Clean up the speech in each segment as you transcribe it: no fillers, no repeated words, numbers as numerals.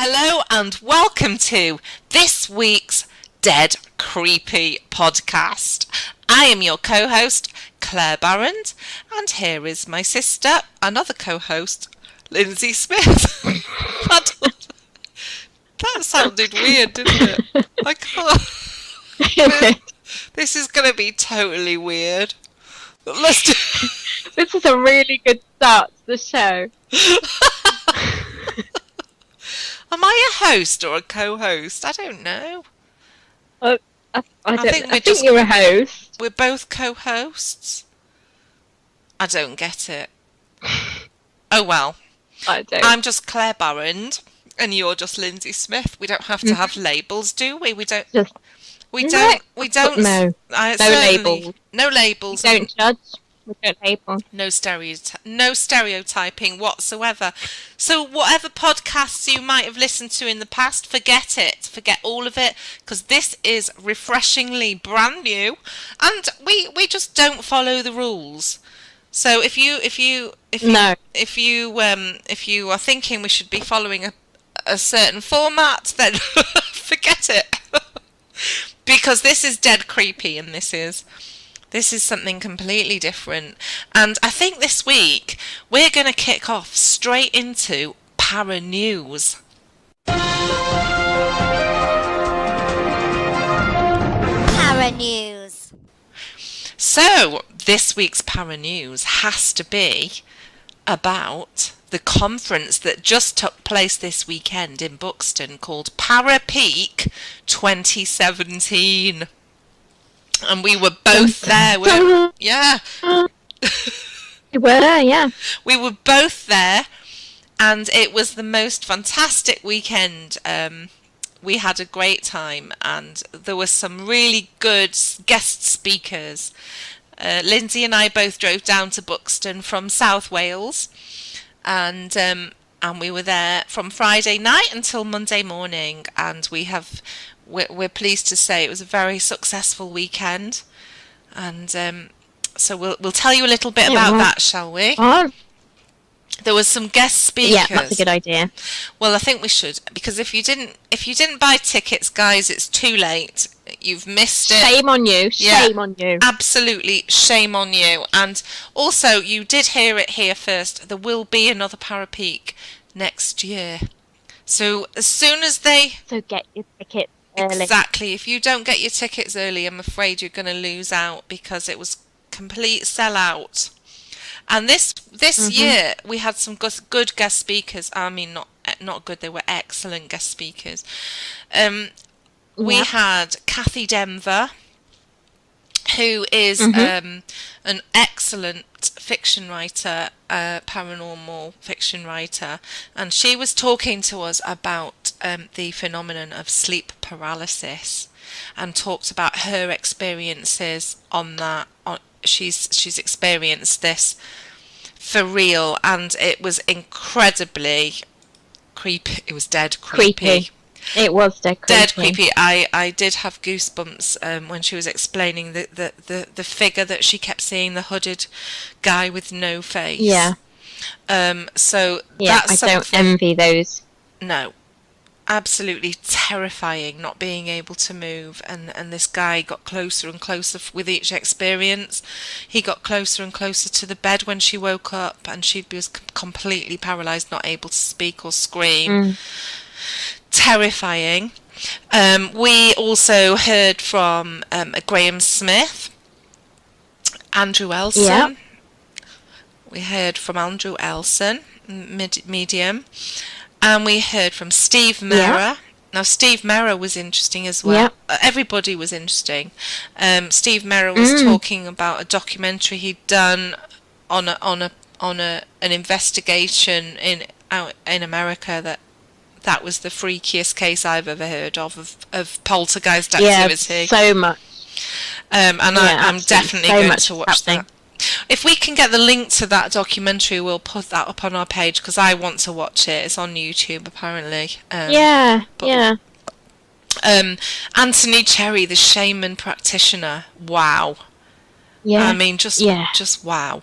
Hello and welcome to this week's Dead Creepy podcast. I am your co-host, Claire Barrand, and here is my sister, another co-host, Linzi Smith. That sounded weird, didn't it? I can't. This is going to be totally weird. This is a really good start to the show. Am I a host or a co-host? I don't know. I think you're a host. We're both co-hosts. I don't get it. Oh well. I don't. I'm just Claire Barrand, and you're just Linzi Smith. We don't have to have labels, do we? We don't. We don't. No. Labels. No labels. We don't judge. We don't label. No stereotyping whatsoever. So whatever podcasts you might have listened to in the past, forget it. Forget all of it, because this is refreshingly brand new, and we just don't follow the rules. So if you are thinking we should be following a certain format, then forget it. Because this is dead creepy, and this is something completely different. And I think this week we're going to kick off straight into Para News. Para News. So this week's Para News has to be about the conference that just took place this weekend in Buxton called Para-Peak 2017. And we were both there. Yeah. You were, yeah. We were both there, and it was the most fantastic weekend. We had a great time, and there were some really good guest speakers. Linzi and I both drove down to Buxton from South Wales, and we were there from Friday night until Monday morning, and we're pleased to say it was a very successful weekend, and so we'll tell you a little bit about that, shall we? There was some guest speakers. Yeah, that's a good idea. Well, I think we should, because if you didn't buy tickets, guys, it's too late. You've missed it. Shame on you. Shame on you. Absolutely, shame on you. And also, you did hear it here first. There will be another Para-Peak next year. So as soon as So get your tickets early. Exactly. If you don't get your tickets early, I'm afraid you're going to lose out, because it was complete sellout. And this year we had some good guest speakers. I mean, not good. They were excellent guest speakers. We had Kathy Denver, who is an excellent fiction writer, paranormal fiction writer, and she was talking to us about the phenomenon of sleep paralysis, and talked about her experiences on that. She's experienced this for real, and it was incredibly creepy. It was dead creepy. It was dead creepy. Dead creepy. I did have goosebumps when she was explaining the figure that she kept seeing, the hooded guy with no face. Yeah. So yeah, that's I don't envy those. No. Absolutely terrifying, not being able to move, and this guy got closer and closer with each experience. He got closer and closer to the bed when she woke up, and she was completely paralysed, not able to speak or scream. Terrifying. We also heard from Graham Smith, Andrew Elson. Yeah. We heard from Andrew Elson, medium. And we heard from Steve Mera. Yeah. Now, Steve Mera was interesting as well. Yeah. Everybody was interesting. Steve Mera was talking about a documentary he'd done on an investigation in America that was the freakiest case I've ever heard of poltergeist activity. Yeah, so much. And I'm definitely going to watch that. If we can get the link to that documentary, we'll put that up on our page, because I want to watch it. It's on YouTube, apparently. Anthony Cherry, the shaman practitioner. Wow. Yeah. I mean, just wow.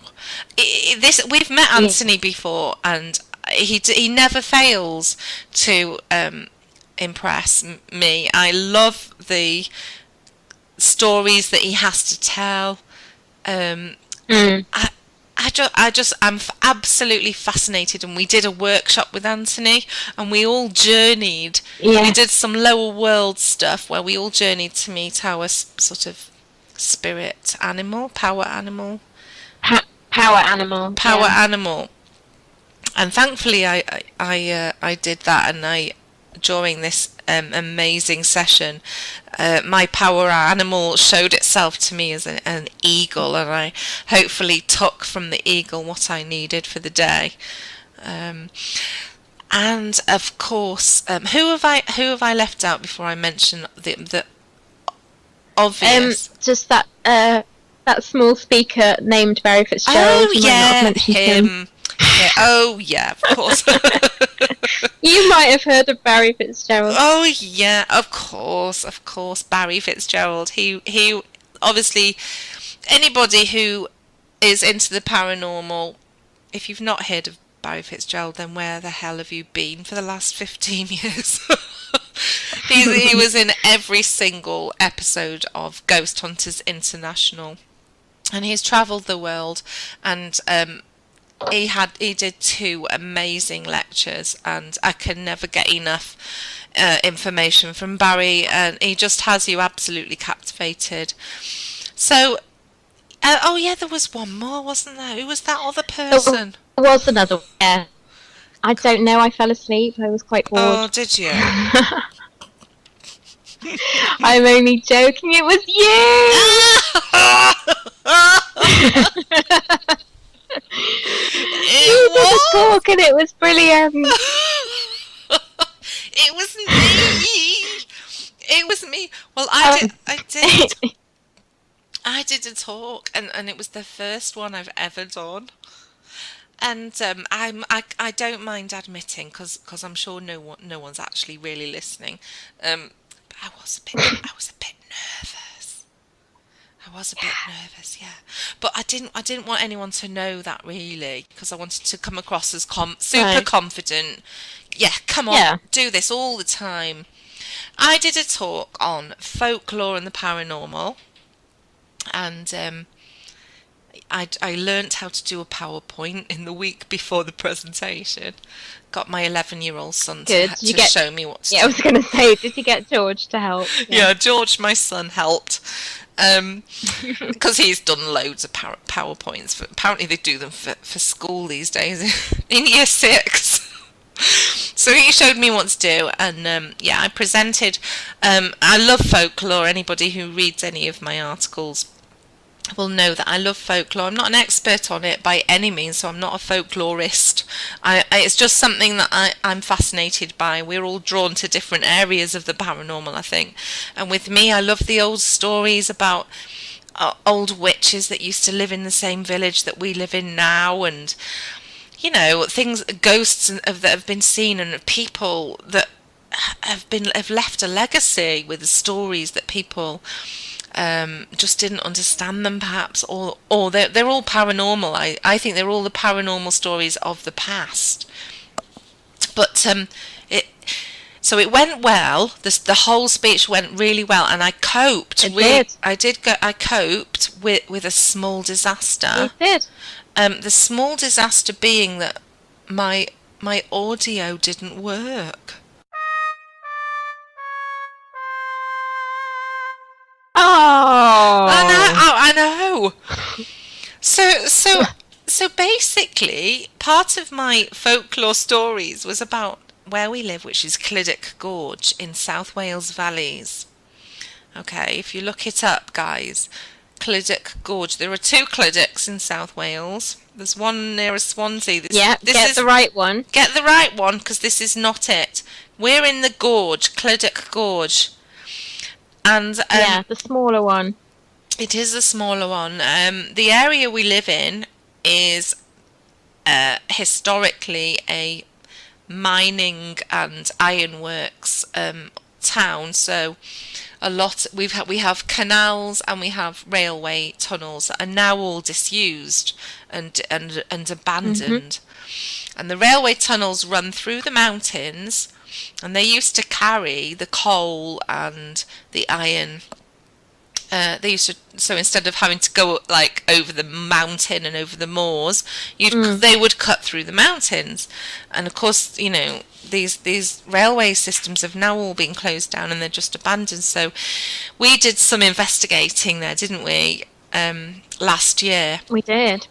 We've met Anthony before, and he never fails to impress me. I love the stories that he has to tell. I'm absolutely fascinated, and we did a workshop with Anthony, and we all journeyed. Yeah. We did some lower world stuff where we all journeyed to meet our sort of spirit animal, power animal. Power animal. Power yeah. animal. And thankfully I did that, and during this amazing session, my power animal showed itself to me as an eagle, and I hopefully took from the eagle what I needed for the day. And of course, who have I left out before I mention the obvious? Just that small speaker named Barry Fitzgerald. Oh You might not have yeah, mentioned him. Yeah, oh yeah, of course. You might have heard of Barry Fitzgerald. Oh yeah, of course, Barry Fitzgerald. He obviously, anybody who is into the paranormal, if you've not heard of Barry Fitzgerald, then where the hell have you been for the last 15 years? He was in every single episode of Ghost Hunters International, and he's travelled the world, and he did 2 amazing lectures, and I can never get enough information from Barry, and he just has you absolutely captivated. So, oh yeah, there was one more, wasn't there? Who was that other person? There was another one. Yeah. I don't know, I fell asleep. I was quite bored. Oh, did you? I'm only joking, it was you! You did a talk and it was brilliant. It was me. It was me. Well, I did a talk, and it was the first one I've ever done. And I don't mind admitting, because I'm sure no one's actually really listening. But I was a bit nervous. Yeah. But I didn't want anyone to know that, really, because I wanted to come across as super confident. Yeah, come on, do this all the time. I did a talk on folklore and the paranormal, and I learnt how to do a PowerPoint in the week before the presentation. Got my 11-year-old son to show me what to do. Yeah, I was going to say, did you get George to help? Yeah, George, my son, helped. Because he's done loads of PowerPoints. Apparently they do them for school these days in year 6. So he showed me what to do, and I presented. I love folklore. Anybody who reads any of my articles will know that I love folklore. I'm not an expert on it by any means, so I'm not a folklorist. It's just something that I'm fascinated by. We're all drawn to different areas of the paranormal, I think. And with me, I love the old stories about old witches that used to live in the same village that we live in now, and ghosts that have been seen, and people that have left a legacy with the stories that people just didn't understand them, perhaps, or they're all paranormal. I think they're all the paranormal stories of the past. But it went well. The whole speech went really well, and I coped. I coped with a small disaster. You did. The small disaster being that my audio didn't work. Oh, I know. So basically, part of my folklore stories was about where we live, which is Clydach Gorge in South Wales Valleys. Okay, if you look it up, guys, Clydach Gorge. There are 2 Clydachs in South Wales. There's one near Swansea. Get the right one. Get the right one, because this is not it. We're in the gorge, Clydach Gorge. And the smaller one. It is the smaller one. The area we live in is historically a mining and ironworks town. So we have canals and we have railway tunnels that are now all disused and abandoned. And the railway tunnels run through the mountains, and they used to carry the coal and the iron. So instead of having to go like over the mountain and over the moors, they would cut through the mountains. And of course, you know, these railway systems have now all been closed down and they're just abandoned. So we did some investigating there, didn't we, last year? We did.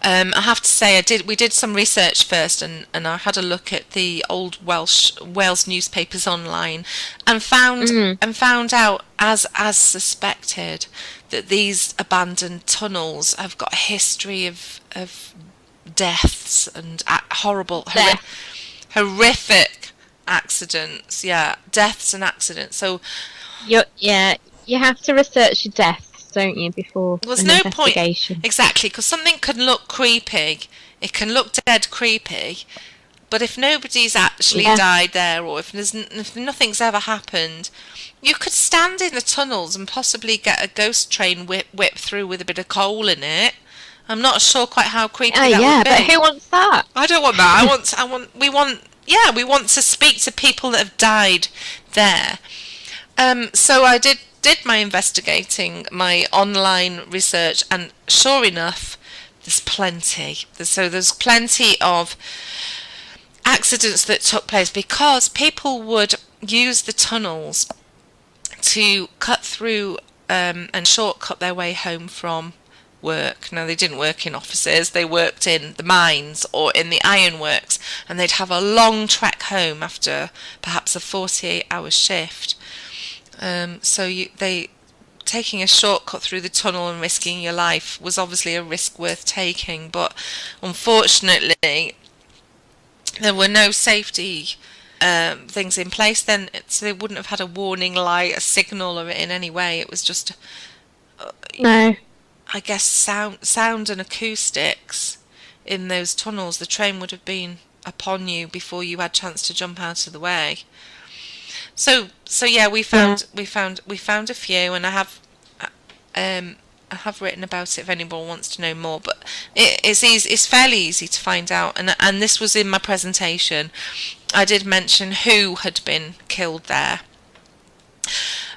I have to say, we did some research first, and I had a look at the old Wales newspapers online, and found out, as suspected, that these abandoned tunnels have got a history of deaths and horrific accidents. Yeah, deaths and accidents. So you have to research your deaths, don't you, before there's an no investigation? point exactly, because something can look creepy, it can look dead creepy, but if nobody's actually died there, or if nothing's ever happened, you could stand in the tunnels and possibly get a ghost train whipped through with a bit of coal in it. I'm not sure quite how creepy that would be. But who wants that? I don't want that. We want to speak to people that have died there. So I did my investigating, my online research, and sure enough, there's plenty. There's plenty of accidents that took place because people would use the tunnels to cut through and shortcut their way home from work. Now, they didn't work in offices, they worked in the mines or in the ironworks, and they'd have a long trek home after perhaps a 48-hour shift. So taking a shortcut through the tunnel and risking your life was obviously a risk worth taking, but unfortunately there were no safety things in place then, so they wouldn't have had a warning light, a signal, or in any way. It was just no, I guess sound and acoustics in those tunnels. The train would have been upon you before you had a chance to jump out of the way. So yeah, we found a few, and I have written about it if anyone wants to know more. But it's fairly easy to find out, and this was in my presentation. I did mention who had been killed there.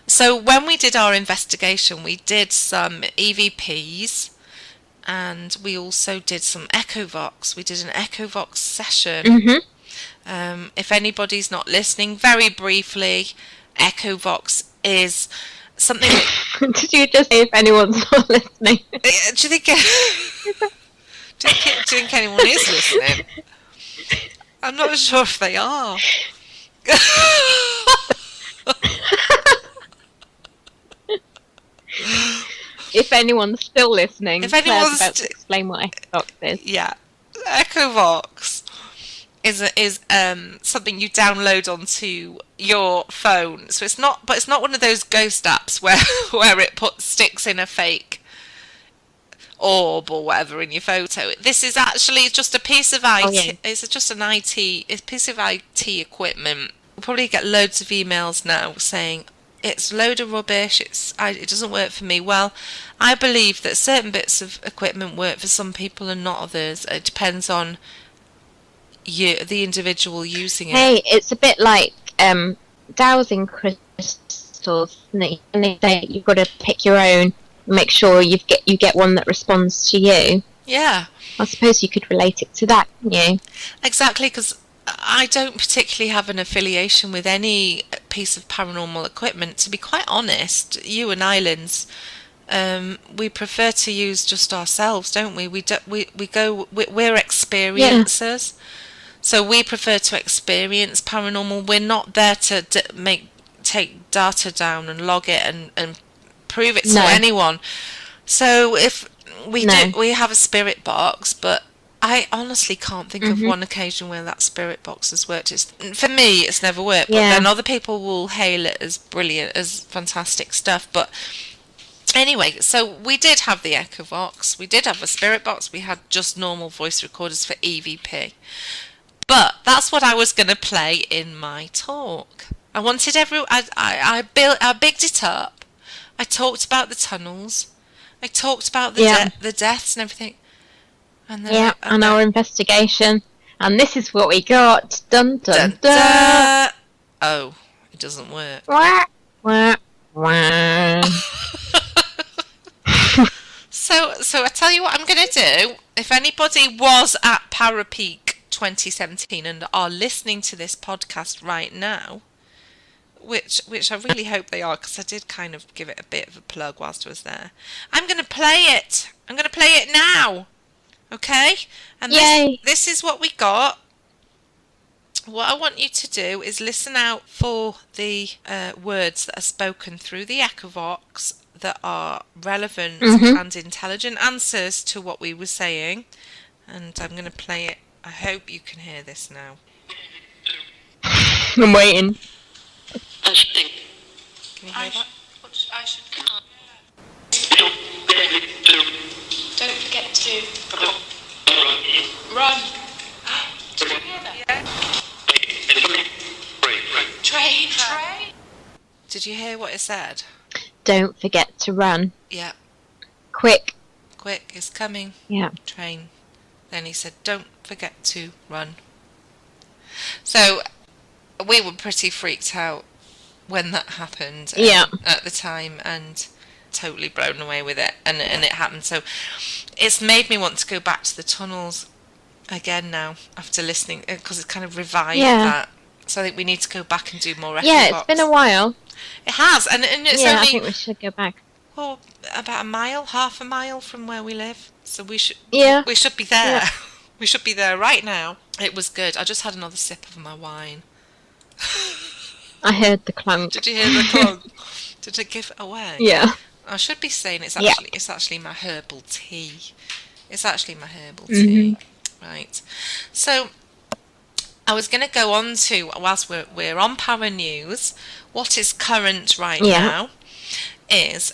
So when we did our investigation, we did some EVPs, and we also did some Echovox. We did an Echovox session. Mm-hmm. If anybody's not listening, very briefly, Echovox is something. Did you just say if anyone's not listening? Do you think anyone is listening? I'm not sure if they are. If anyone's still listening, if anyone's about to explain what Echovox is. Yeah, Echovox is something you download onto your phone. So it's not one of those ghost apps where it sticks in a fake orb or whatever in your photo. This is actually just a piece of IT. Oh, yeah. It's just a piece of IT equipment. We'll probably get loads of emails now saying it's a load of rubbish. It doesn't work for me. Well, I believe that certain bits of equipment work for some people and not others. It depends on the individual using it. Hey, it's a bit like dowsing crystals, and they say you've got to pick your own, make sure you get one that responds to you. Yeah, I suppose you could relate it to that, couldn't you? Exactly, because I don't particularly have an affiliation with any piece of paranormal equipment. To be quite honest, you and I, Linz, we prefer to use just ourselves, don't we? We're experiencers. Yeah. So we prefer to experience paranormal. We're not there to take data down and log it and prove it to anyone. So if we have a spirit box, but I honestly can't think of one occasion where that spirit box has worked. For me, it's never worked. But then other people will hail it as brilliant, as fantastic stuff. But anyway, so we did have the Echovox. We did have a spirit box. We had just normal voice recorders for EVP. But that's what I was going to play in my talk. I wanted I bigged it up. I talked about the tunnels. I talked about the deaths and everything. And our investigation. And this is what we got. Dun dun Dun, dun. dun. Oh, it doesn't work. Wah, wah, wah. So I tell you what I'm going to do. If anybody was at Para-Peak 2017 and are listening to this podcast right now, which I really hope they are, because I did kind of give it a bit of a plug whilst I was there, I'm going to play it. I'm going to play it now. Okay? And this is what we got. What I want you to do is listen out for the words that are spoken through the Echovox that are relevant and intelligent answers to what we were saying. And I'm going to play it. I hope you can hear this now. I'm waiting. Can you hear that? I should Don't forget to run. Did you hear that? Yeah. Train. Did you hear what it said? Don't forget to run. Yeah. Quick. Quick, it's coming. Yeah. Train. Then he said, don't forget to run. So we were pretty freaked out when that happened at the time, and totally blown away with it, and it happened. So it's made me want to go back to the tunnels again now after listening, because it's kind of revived that. So I think we need to go back and do more Echo Yeah, Box. it's been a while. It has, and it's yeah, only, I think we should go back. well, about half a mile from where we live. So we should be there. Yeah. We should be there right now. It was good. I just had another sip of my wine. I heard the clunk. Did you hear the clunk? Did I give it away? Yeah. I should be saying it's actually my herbal tea. It's actually my herbal tea. Right. So I was going to go on to, whilst we're on Para News, what is current right now is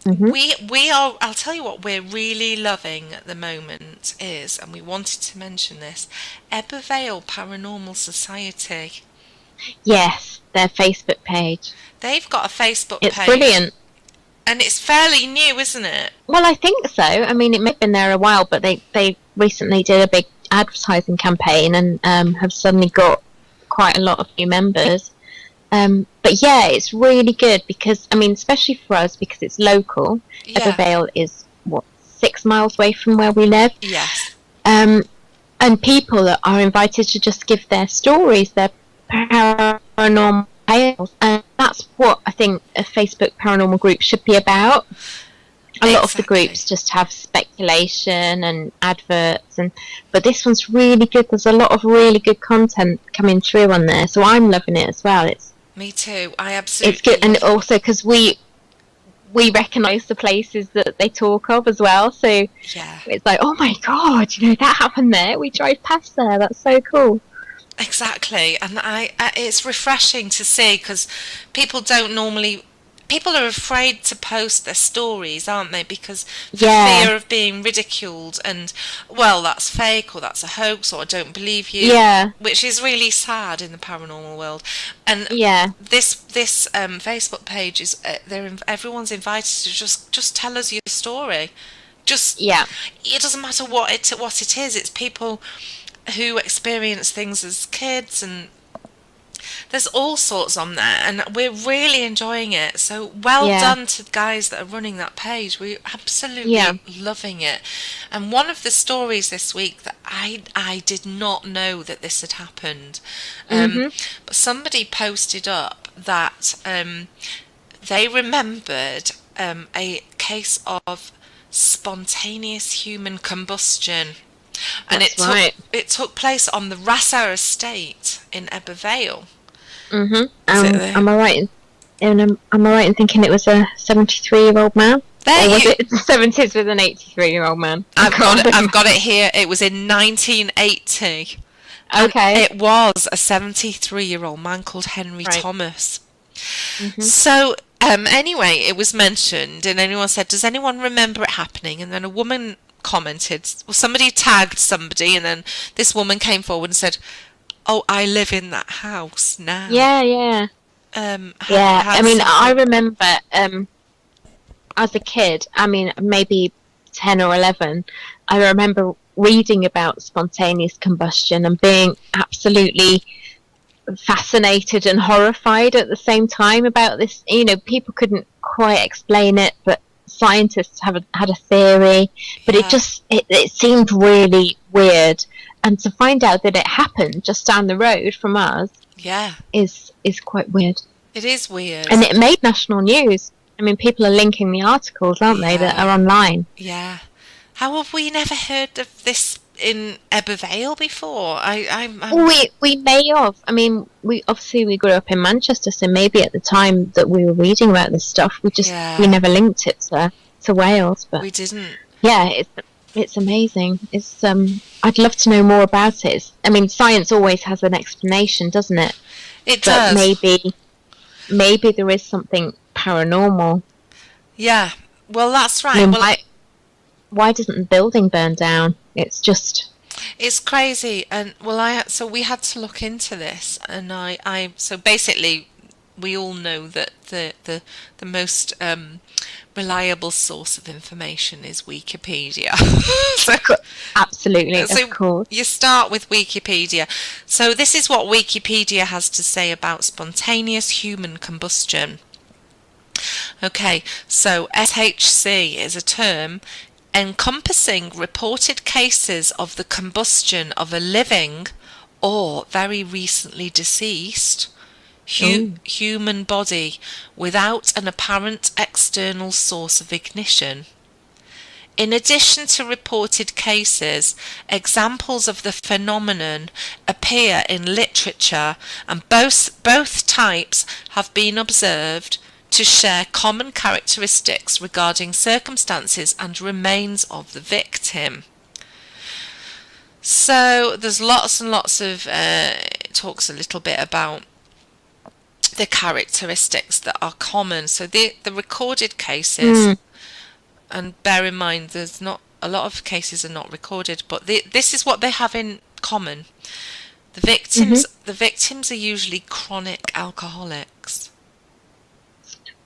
we are, I'll tell you what we're really loving at the moment is, and we wanted to mention this, Ebbw Vale Paranormal Society. Yes, their Facebook page. They've got a Facebook It's page. brilliant. And it's fairly new, isn't it? Well, I think so. I mean, it may have been there a while, but they recently did a big advertising campaign and have suddenly got quite a lot of new members. But yeah, it's really good because, I mean, especially for us, because it's local. Yeah. Ebbw Vale is, 6 miles away from where we live? Yes. And people are invited to just give their stories, their paranormal tales, and that's what I think a Facebook paranormal group should be about. A lot of the groups just have speculation and adverts, but this one's really good. There's a lot of really good content coming through on there, so I'm loving it as well. Me too. I absolutely. It's good, and also because we recognise the places that they talk of as well. So it's like, oh my god, that happened there. We drove past there. That's so cool. Exactly, and it's refreshing to see, because people are afraid to post their stories, aren't they? Because for fear of being ridiculed and, well, that's fake, or that's a hoax, or I don't believe you. Yeah. Which is really sad in the paranormal world. And this Facebook page is everyone's invited to just tell us your story. It doesn't matter what it is. It's people who experience things as kids, and there's all sorts on there, and we're really enjoying it. So well done to the guys that are running that page. We're absolutely loving it. And one of the stories this week that I did not know that this had happened, but somebody posted up that they remembered a case of spontaneous human combustion. And it took place on the Rassau estate in Ebbw Vale. Am I right in thinking it was a 73-year-old man? Or was it 70s with an 83-year-old man? I've got it here. It was in 1980. Okay. It was a 73-year-old man called Henry Thomas. So anyway, it was mentioned, and anyone said, does anyone remember it happening? And then a woman commented, well, somebody tagged somebody, and then this woman came forward and said, oh, I live in that house now. Yeah. I mean, I remember as a kid, I mean, maybe 10 or 11, I remember reading about spontaneous combustion and being absolutely fascinated and horrified at the same time about this. You know, people couldn't quite explain it, but scientists had a theory, but it seemed really weird. And to find out that it happened just down the road from us, is quite weird. It is weird, and it made national news. I mean, people are linking the articles, aren't they, that are online? Yeah. How have we never heard of this in Ebbw Vale before? We may have. I mean, we grew up in Manchester, so maybe at the time that we were reading about this stuff, we never linked it to Wales. But we didn't. Yeah, it's amazing. It's I'd love to know more about it. I mean, science always has an explanation, doesn't it? It does. Maybe there is something paranormal. Yeah. Well, that's right. I mean, why doesn't the building burn down? It's crazy. And so we had to look into this, and so basically we all know that the most reliable source of information is Wikipedia. Absolutely, of course. You start with Wikipedia. So this is what Wikipedia has to say about spontaneous human combustion. Okay, so SHC is a term encompassing reported cases of the combustion of a living or very recently deceased human body without an apparent external source of ignition. In addition to reported cases, examples of the phenomenon appear in literature, and both types have been observed to share common characteristics regarding circumstances and remains of the victim. So there's lots and lots of it talks a little bit about the characteristics that are common. So the recorded cases, and bear in mind there's not a lot of cases are not recorded, but this is what they have in common. The victims are usually chronic alcoholics.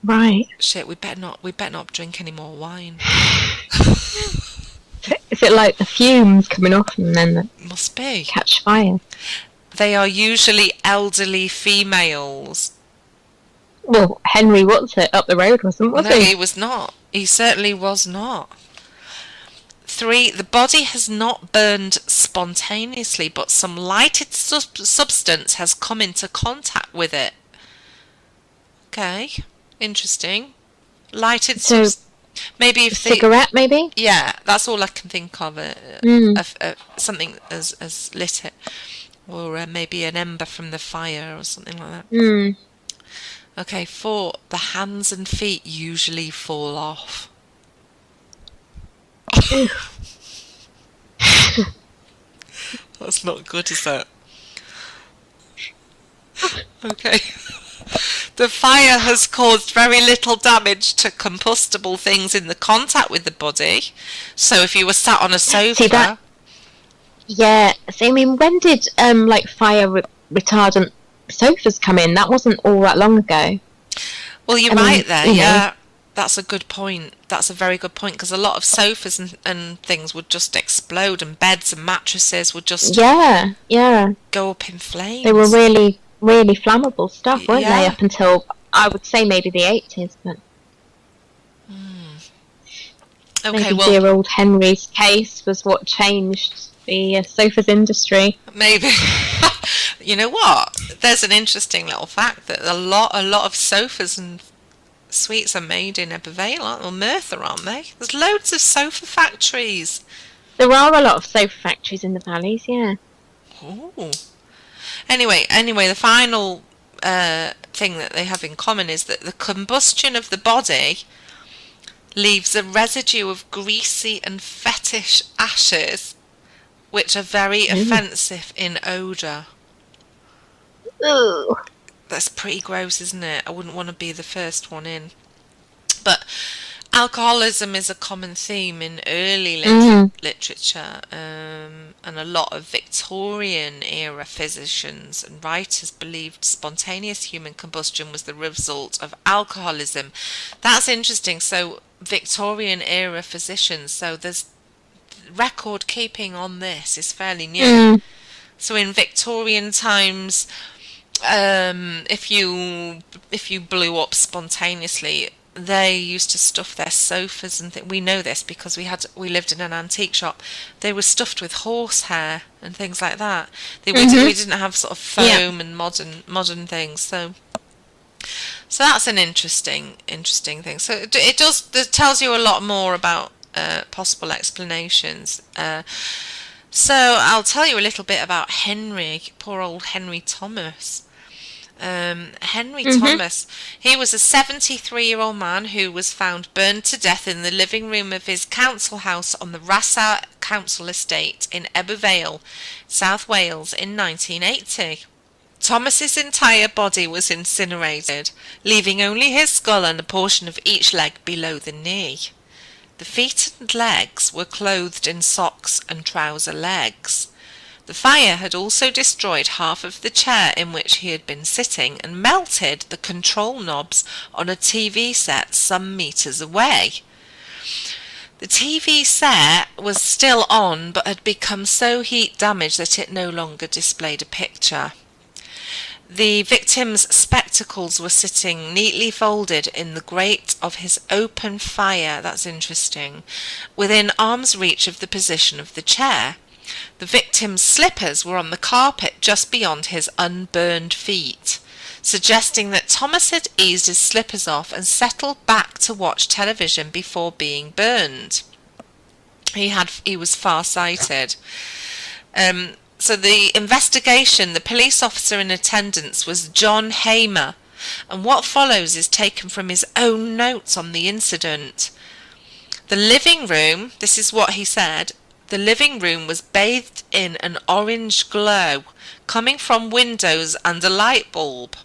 Right. Shit, we better not drink any more wine. Is it like the fumes coming off and then must be catch fire? They are usually elderly females. Well, Henry up the road was he? No, he was not. He certainly was not. 3, the body has not burned spontaneously, but some lighted substance has come into contact with it. Okay, interesting. Lighted substance. Maybe if cigarette, maybe? Yeah, that's all I can think of. Something as lit it. Or maybe an ember from the fire or something like that. Okay, 4, the hands and feet usually fall off. That's not good, is it? Okay. The fire has caused very little damage to combustible things in the contact with the body. So if you were sat on a sofa... See that? Yeah. So, I mean, when did fire retardant sofas come in? That wasn't all that long ago. Well, you're right there, yeah. That's a good point. That's a very good point, because a lot of sofas and things would just explode, and beds and mattresses would just go up in flames. They were really, really flammable stuff, weren't they? Up until, I would say, maybe the 80s. But okay, maybe dear old Henry's case was what changed the sofas industry. Maybe. You know what? There's an interesting little fact that a lot of sofas and suites are made in Ebbw Vale, aren't they? Or Merthyr, aren't they? There's loads of sofa factories. There are a lot of sofa factories in the valleys, yeah. Oh. Anyway, the final thing that they have in common is that the combustion of the body leaves a residue of greasy and fetish ashes, which are very offensive in odour. Ooh. That's pretty gross, isn't it? I wouldn't want to be the first one in. But alcoholism is a common theme in early literature, and a lot of Victorian-era physicians and writers believed spontaneous human combustion was the result of alcoholism. That's interesting. So Victorian-era physicians, so there's record keeping on this is fairly new. Mm. So in Victorian times, if you blew up spontaneously, they used to stuff their sofas and we know this because we lived in an antique shop. They were stuffed with horsehair and things like that. We didn't have sort of foam and modern things. So that's an interesting thing. So it tells you a lot more about possible explanations. So I'll tell you a little bit about Henry, poor old Henry Thomas. Henry Thomas, he was a 73-year-old man who was found burned to death in the living room of his council house on the Rassau council estate in Ebbw Vale, South Wales in 1980. Thomas's entire body was incinerated, leaving only his skull and a portion of each leg below the knee. The feet and legs were clothed in socks and trouser legs. The fire had also destroyed half of the chair in which he had been sitting and melted the control knobs on a TV set some metres away. The TV set was still on but had become so heat damaged that it no longer displayed a picture. The victim's spectacles were sitting neatly folded in the grate of his open fire, that's interesting, within arm's reach of the position of the chair. The victim's slippers were on the carpet just beyond his unburned feet, suggesting that Thomas had eased his slippers off and settled back to watch television before being burned. He was far-sighted. So the investigation, the police officer in attendance was John Hamer, and what follows is taken from his own notes on the incident. The living room, this is what he said, the living room was bathed in an orange glow coming from windows and a light bulb.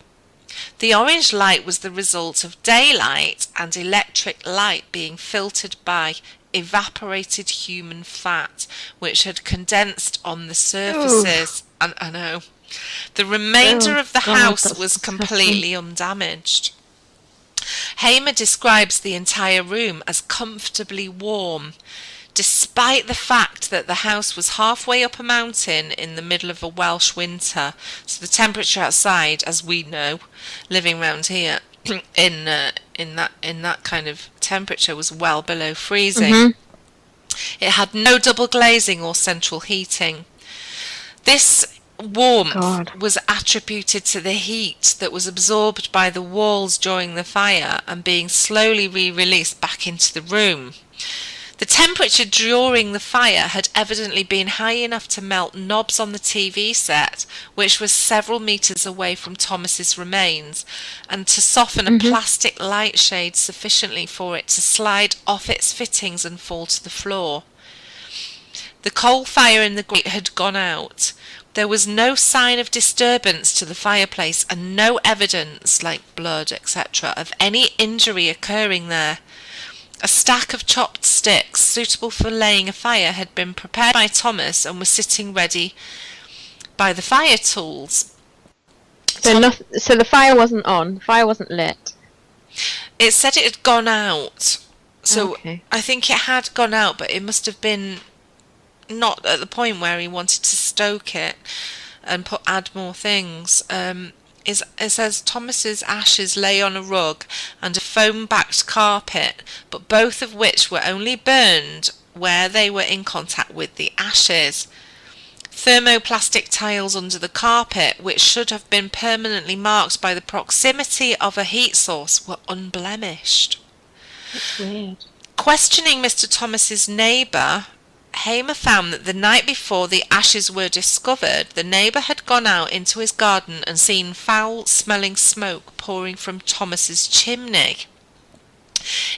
The orange light was the result of daylight and electric light being filtered by evaporated human fat, which had condensed on the surfaces. And I know. The remainder of the house was completely undamaged. Hamer describes the entire room as comfortably warm, despite the fact that the house was halfway up a mountain in the middle of a Welsh winter. So the temperature outside, as we know, living round here, in that kind of temperature, was well below freezing. It had no double glazing or central heating. This warmth was attributed to the heat that was absorbed by the walls during the fire and being slowly re-released back into the room. The temperature during the fire had evidently been high enough to melt knobs on the TV set, which was several metres away from Thomas's remains, and to soften a plastic light shade sufficiently for it to slide off its fittings and fall to the floor. The coal fire in the grate had gone out. There was no sign of disturbance to the fireplace and no evidence, like blood, etc., of any injury occurring there. A stack of chopped sticks suitable for laying a fire had been prepared by Thomas and was sitting ready by the fire tools. So the fire wasn't on, the fire wasn't lit. It said it had gone out. So I think it had gone out, but it must have been not at the point where he wanted to stoke it and add more things. It says Thomas's ashes lay on a rug and a foam-backed carpet, but both of which were only burned where they were in contact with the ashes. Thermoplastic tiles under the carpet, which should have been permanently marked by the proximity of a heat source, were unblemished. That's weird. Questioning Mr. Thomas's neighbour, Hamer found that the night before the ashes were discovered, the neighbour had gone out into his garden and seen foul-smelling smoke pouring from Thomas's chimney.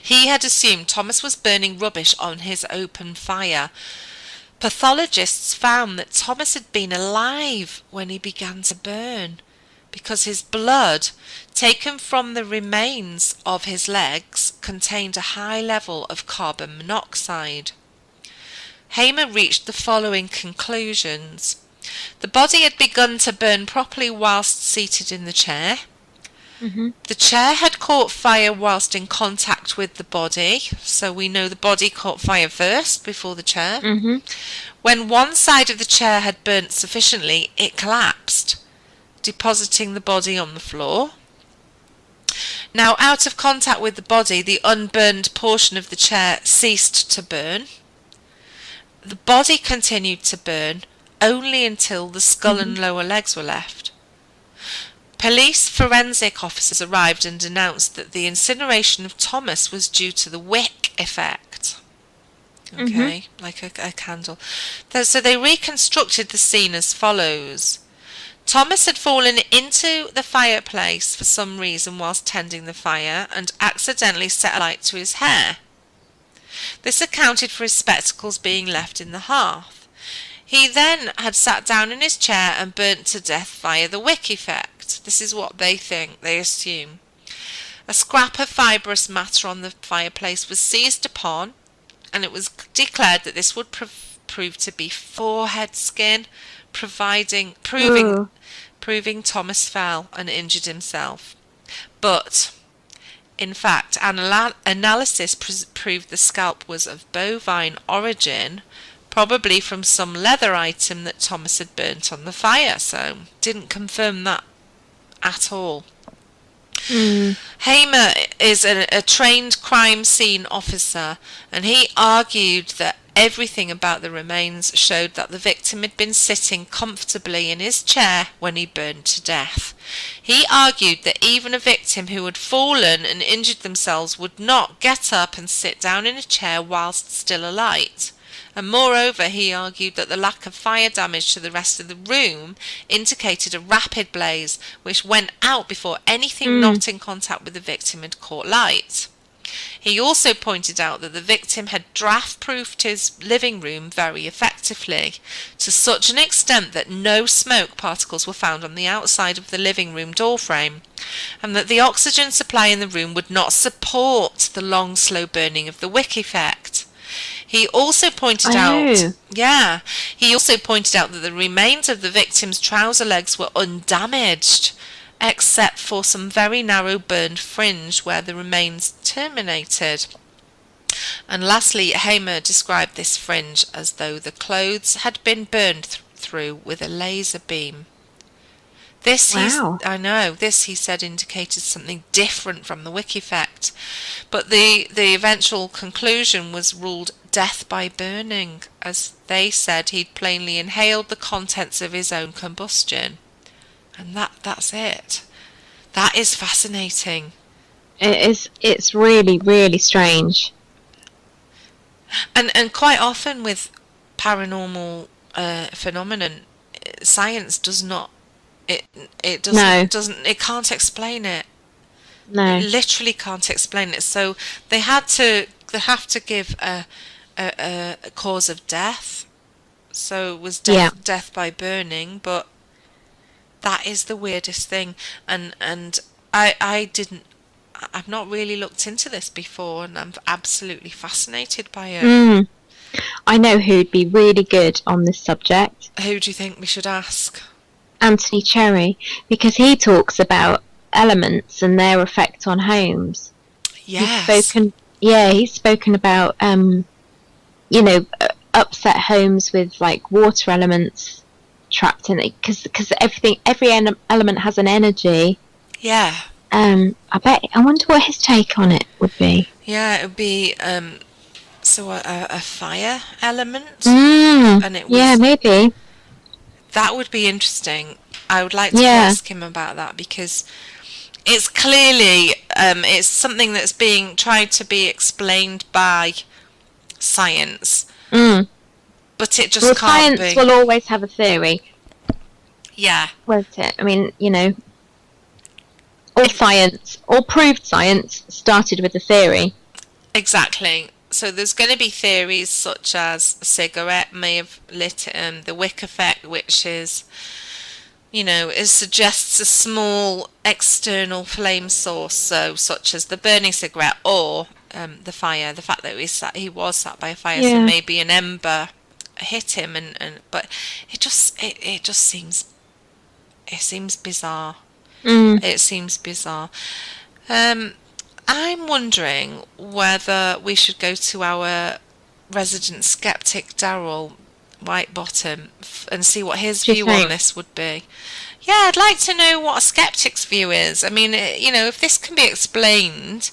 He had assumed Thomas was burning rubbish on his open fire. Pathologists found that Thomas had been alive when he began to burn, because his blood, taken from the remains of his legs, contained a high level of carbon monoxide. Hamer reached the following conclusions. The body had begun to burn properly whilst seated in the chair. The chair had caught fire whilst in contact with the body, so we know the body caught fire first before the chair. When one side of the chair had burnt sufficiently, it collapsed, depositing the body on the floor. Now, out of contact with the body, the unburned portion of the chair ceased to burn. The body continued to burn only until the skull and lower legs were left. Police forensic officers arrived and announced that the incineration of Thomas was due to the wick effect. Okay, like a candle. So they reconstructed the scene as follows. Thomas had fallen into the fireplace for some reason whilst tending the fire and accidentally set a light to his hair. This accounted for his spectacles being left in the hearth. He then had sat down in his chair and burnt to death via the wick effect. This is what they think, they assume. A scrap of fibrous matter on the fireplace was seized upon, and it was declared that this would prove to be forehead skin, proving Thomas fell and injured himself. But, in fact, analysis proved the scalp was of bovine origin, probably from some leather item that Thomas had burnt on the fire, so didn't confirm that at all. Hamer is a trained crime scene officer, and he argued that everything about the remains showed that the victim had been sitting comfortably in his chair when he burned to death. He argued that even a victim who had fallen and injured themselves would not get up and sit down in a chair whilst still alight. And moreover, he argued that the lack of fire damage to the rest of the room indicated a rapid blaze which went out before anything not in contact with the victim had caught light. He also pointed out that the victim had draft-proofed his living room very effectively, to such an extent that no smoke particles were found on the outside of the living room doorframe, and that the oxygen supply in the room would not support the long, slow burning of the wick effect. He also pointed out that the remains of the victim's trouser legs were undamaged, except for some very narrow burned fringe where the remains terminated. And lastly, Hamer described this fringe as though the clothes had been burned through with a laser beam. This, he said, indicated something different from the wick effect, but the eventual conclusion was ruled death by burning, as they said he'd plainly inhaled the contents of his own combustion. And that's it. That is fascinating. It's really, really strange. And quite often with paranormal phenomenon, science does not. It can't explain it. No. It literally can't explain it. So they have to give a cause of death. So it was death by burning, but that is the weirdest thing. And I've not really looked into this before, and I'm absolutely fascinated by it. I know who'd be really good on this subject. Who do you think we should ask? Anthony Cherry, because he talks about elements and their effect on homes. Yes. He's spoken about upset homes with like water elements trapped in it, because every element has an energy. Yeah. I wonder what his take on it would be. Yeah, it would be a fire element. And it was, maybe. That would be interesting. I would like to ask him about that, because it's clearly it's something that's being tried to be explained by science. But it just can't be. Science will always have a theory. Yeah. Won't it? I mean, all proved science started with a theory. Exactly. So there's going to be theories such as a cigarette may have lit the wick effect, which is, it suggests a small external flame source, so such as the burning cigarette or the fire. The fact that he was sat by a fire, so maybe an ember hit him, but it just seems bizarre. It seems bizarre. I'm wondering whether we should go to our resident skeptic, Daryl Whitebottom, and see what his Do you view on think? this would be. Yeah, I'd like to know what a skeptic's view is. I mean, if this can be explained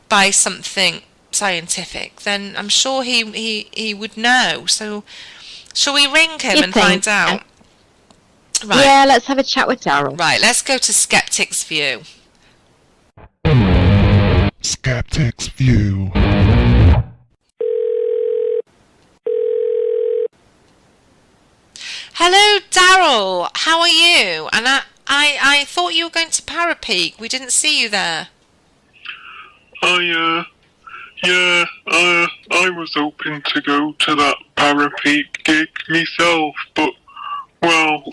by something scientific, then I'm sure he would know. So, shall we ring him You'd and think, find out? Right. Yeah, let's have a chat with Daryl. Right, let's go to skeptic's view. Skeptic's view. Hello, Daryl. How are you? And I thought you were going to Para-Peak. We didn't see you there. I was hoping to go to that Para-Peak gig myself, but, well,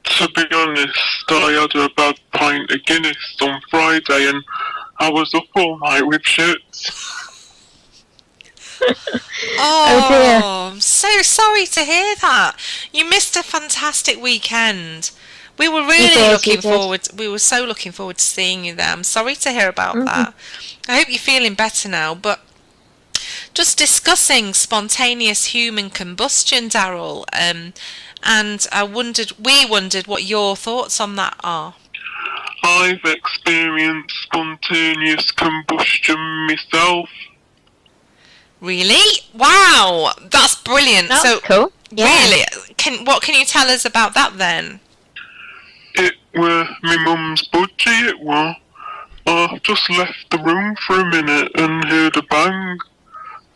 to be honest, I had a bad pint of Guinness on Friday and I was up all night with shits. Oh, dear. I'm so sorry to hear that. You missed a fantastic weekend. We were really looking forward. We were so looking forward to seeing you there. I'm sorry to hear about that. I hope you're feeling better now. But just discussing spontaneous human combustion, Daryl, and we wondered what your thoughts on that are. I've experienced spontaneous combustion myself. Really? Wow, that's brilliant. That's so cool. Yeah. really, what can you tell us about that then? It were my mum's budgie, it were. I just left the room for a minute and heard a bang.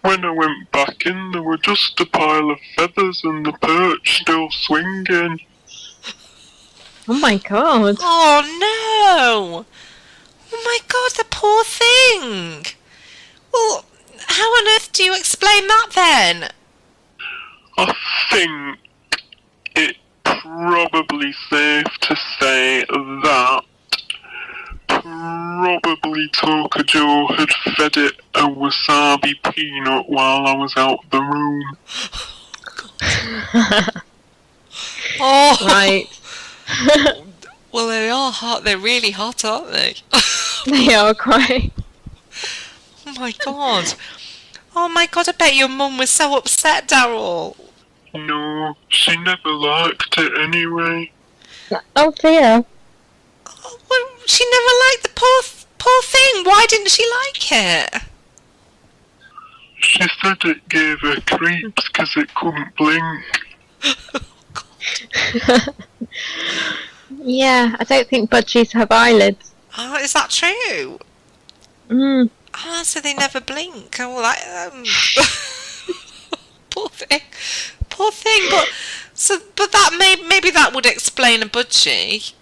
When I went back in, there were just a pile of feathers and the perch still swinging. Oh my god. Oh no! Oh my god, the poor thing! Well, how on earth do you explain that then? I think it's probably safe to say that probably Talker Joe had fed it a wasabi peanut while I was out the room. Oh, Right. well, they are hot. They're really hot, aren't they? They are quite. Oh my god. Oh my god, I bet your mum was so upset, Daryl. No, she never liked it anyway. Oh dear. Oh, well, she never liked the poor thing. Why didn't she like it? She said it gave her creeps because it couldn't blink. Yeah, I don't think budgies have eyelids. Oh, is that true? Mm. Ah, so they never blink. Oh, poor thing. Poor thing. But that maybe that would explain a budgie.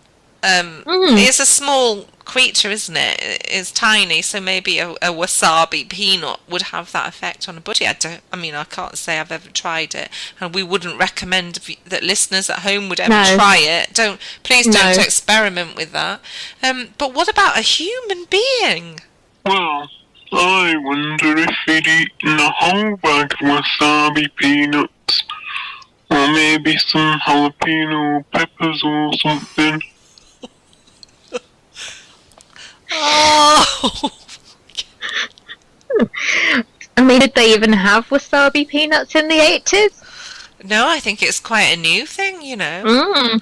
It's a small creature, isn't it? It's tiny, so maybe a wasabi peanut would have that effect on a budgie. I can't say I've ever tried it, and we wouldn't recommend that listeners at home would ever try it. Please don't experiment with that. But what about a human being? Well, I wonder if he'd eaten a whole bag of wasabi peanuts. Or maybe some jalapeno peppers or something. Oh! I mean, did they even have wasabi peanuts in the 80s? No, I think it's quite a new thing, Mm.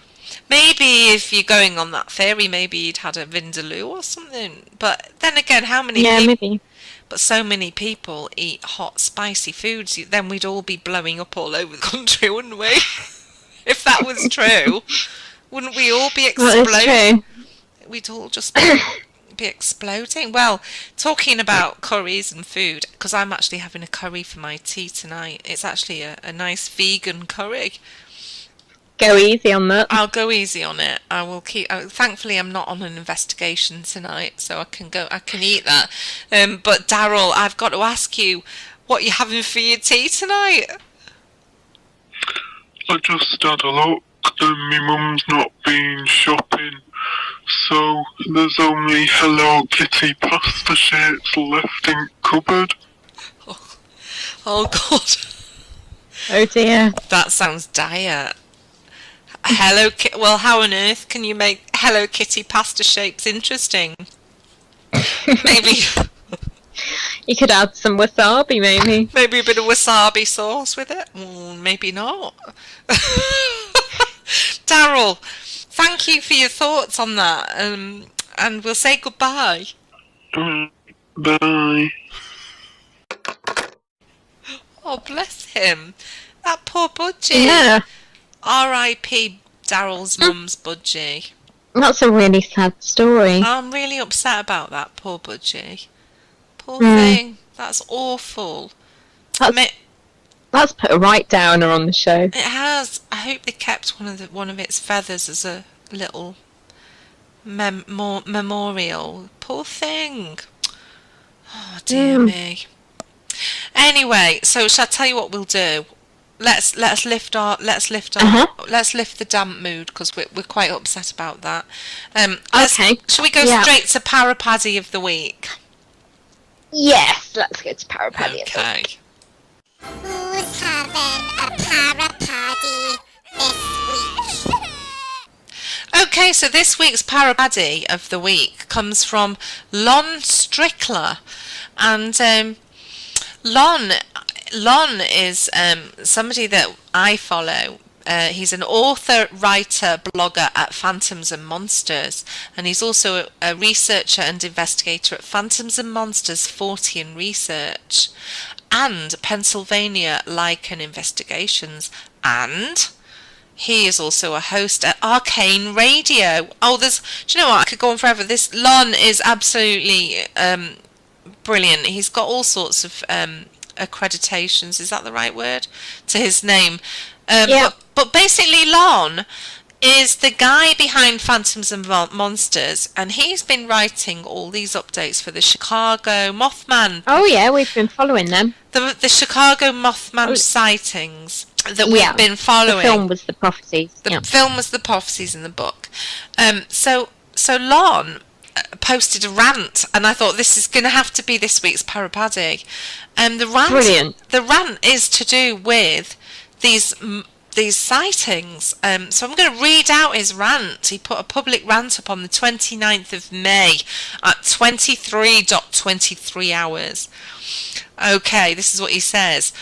Maybe if you're going on that theory, maybe you'd had a vindaloo or something. But then again, how many Yeah, people... maybe. But so many people eat hot, spicy foods, then we'd all be blowing up all over the country, wouldn't we? If that was true, wouldn't we all be Well, exploding? it's true. We'd all just be exploding. Well, talking about curries and food, because I'm actually having a curry for my tea tonight. It's actually a nice vegan curry. Go easy on that. I'll go easy on it. I will keep. Thankfully, I'm not on an investigation tonight, so I can eat that. But Daryl, I've got to ask you, what you're having for your tea tonight? I just had a look and my mum's not been shopping, so there's only Hello Kitty pasta shapes left in cupboard. Oh God, Oh dear. that sounds dire. Well, how on earth can you make Hello Kitty pasta shapes interesting? Maybe You could add some wasabi, maybe. maybe a bit of wasabi sauce with it. Maybe not. Daryl, thank you for your thoughts on that. And we'll say goodbye. Bye. Oh, bless him. That poor budgie. Yeah, R.I.P. Daryl's mum's budgie. that's a really sad story. I'm really upset about that poor budgie. Poor thing. That's awful. That's put a right downer on the show. It has. I hope they kept one of its feathers as a little memorial. Poor thing. Oh dear me. Anyway, so shall I tell you what we'll do? Let's lift the damp mood because we're quite upset about that. Okay. Shall we go straight to Para-Paddy of the week? Yes, let's go to Para-Paddy. Okay. Who's having a Para-Paddy this week? Okay, so this week's Para-Paddy of the week comes from Lon Strickler, and Lon is somebody that I follow. He's an author, writer, blogger at Phantoms and Monsters, and he's also a researcher and investigator at Phantoms and Monsters 40 Research and Pennsylvania Lichen Investigations, and he is also a host at Arcane Radio. Oh, do you know what? I could go on forever. This Lon is absolutely brilliant. He's got all sorts of accreditations, is that the right word, to his name. But basically Lon is the guy behind Phantoms and Monsters, and he's been writing all these updates for the Chicago Mothman. Oh yeah, we've been following them. The Chicago Mothman sightings that we've been following. The film was the prophecies. The film was the prophecies in the book. So Lon posted a rant, and I thought this is going to have to be this week's Para-Paddy. Brilliant. The rant is to do with these sightings. So I'm going to read out his rant. He put a public rant up on the 29th of May at 23:23 hours. Okay, this is what he says.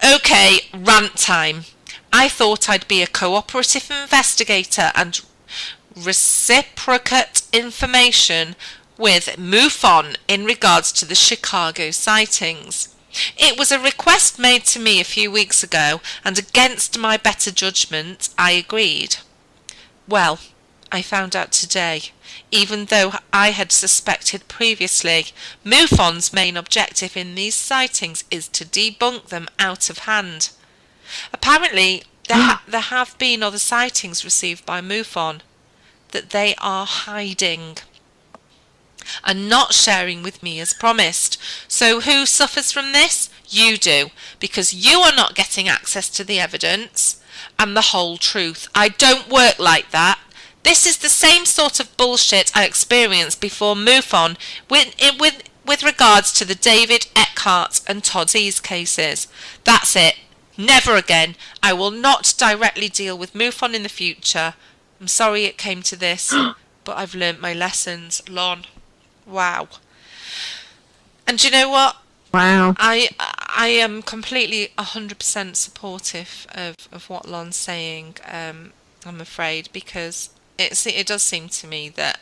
Okay, rant time. I thought I'd be a cooperative investigator and reciprocate information with MUFON in regards to the Chicago sightings. It was a request made to me a few weeks ago, and against my better judgment, I agreed. Well, I found out today, even though I had suspected previously, MUFON's main objective in these sightings is to debunk them out of hand. Apparently, there have been other sightings received by MUFON that they are hiding and not sharing with me as promised. So who suffers from this? You do, because you are not getting access to the evidence and the whole truth. I don't work like that. This is the same sort of bullshit I experienced before MUFON with regards to the David Eckhart and Todd Z's cases. That's it. Never again. I will not directly deal with MUFON in the future. I'm sorry it came to this, but I've learnt my lessons, Lon. Wow. And do you know what? Wow. I am completely 100% supportive of what Lon's saying, I'm afraid, because it does seem to me that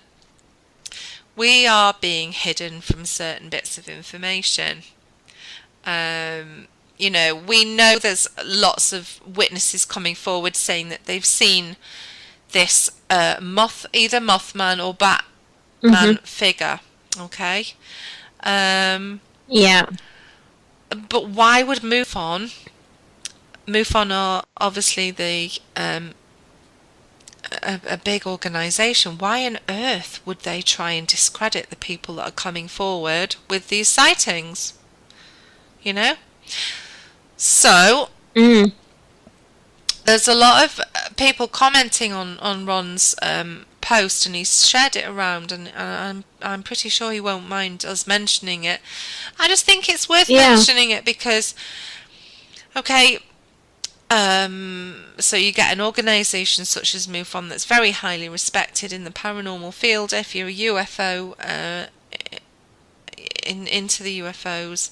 we are being hidden from certain bits of information. You know, we know there's lots of witnesses coming forward saying that they've seen this either Mothman or Batman figure. Okay. Yeah. But why would MUFON are obviously the a big organisation. Why on earth would they try and discredit the people that are coming forward with these sightings? You know? So there's a lot of people commenting on Ron's post, and he's shared it around, and I'm pretty sure he won't mind us mentioning it. I just think it's worth mentioning it because, okay, So you get an organisation such as MUFON that's very highly respected in the paranormal field. If you're a UFO, into the UFOs,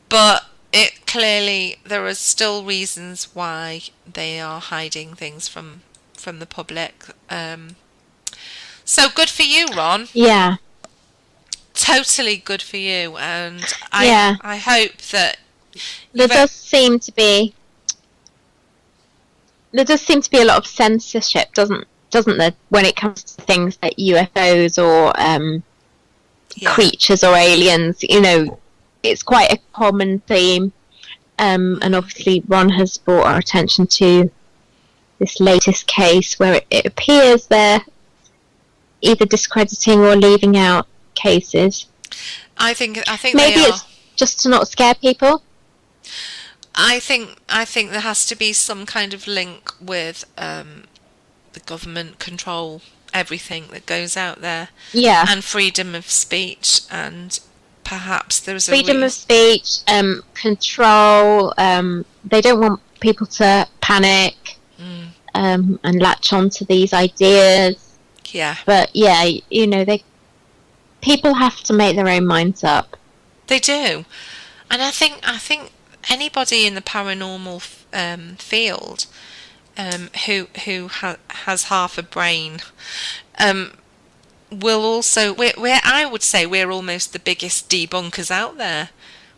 but it clearly there are still reasons why they are hiding things from the public. So good for you, Ron. Yeah. Totally good for you, and Yeah. I hope that There does seem to be a lot of censorship, doesn't there, when it comes to things like UFOs or creatures or aliens. You know, it's quite a common theme, and obviously Ron has brought our attention to this latest case where it appears they're either discrediting or leaving out cases. I think maybe they are. it's just to not scare people. I think there has to be some kind of link with the government control everything that goes out there. Yeah. And freedom of speech, and perhaps there's freedom of speech, control. They don't want people to panic and latch on to these ideas. Yeah. But yeah, you know, people have to make their own minds up. They do, and I think anybody in the paranormal field who has half a brain will also. I would say we're almost the biggest debunkers out there.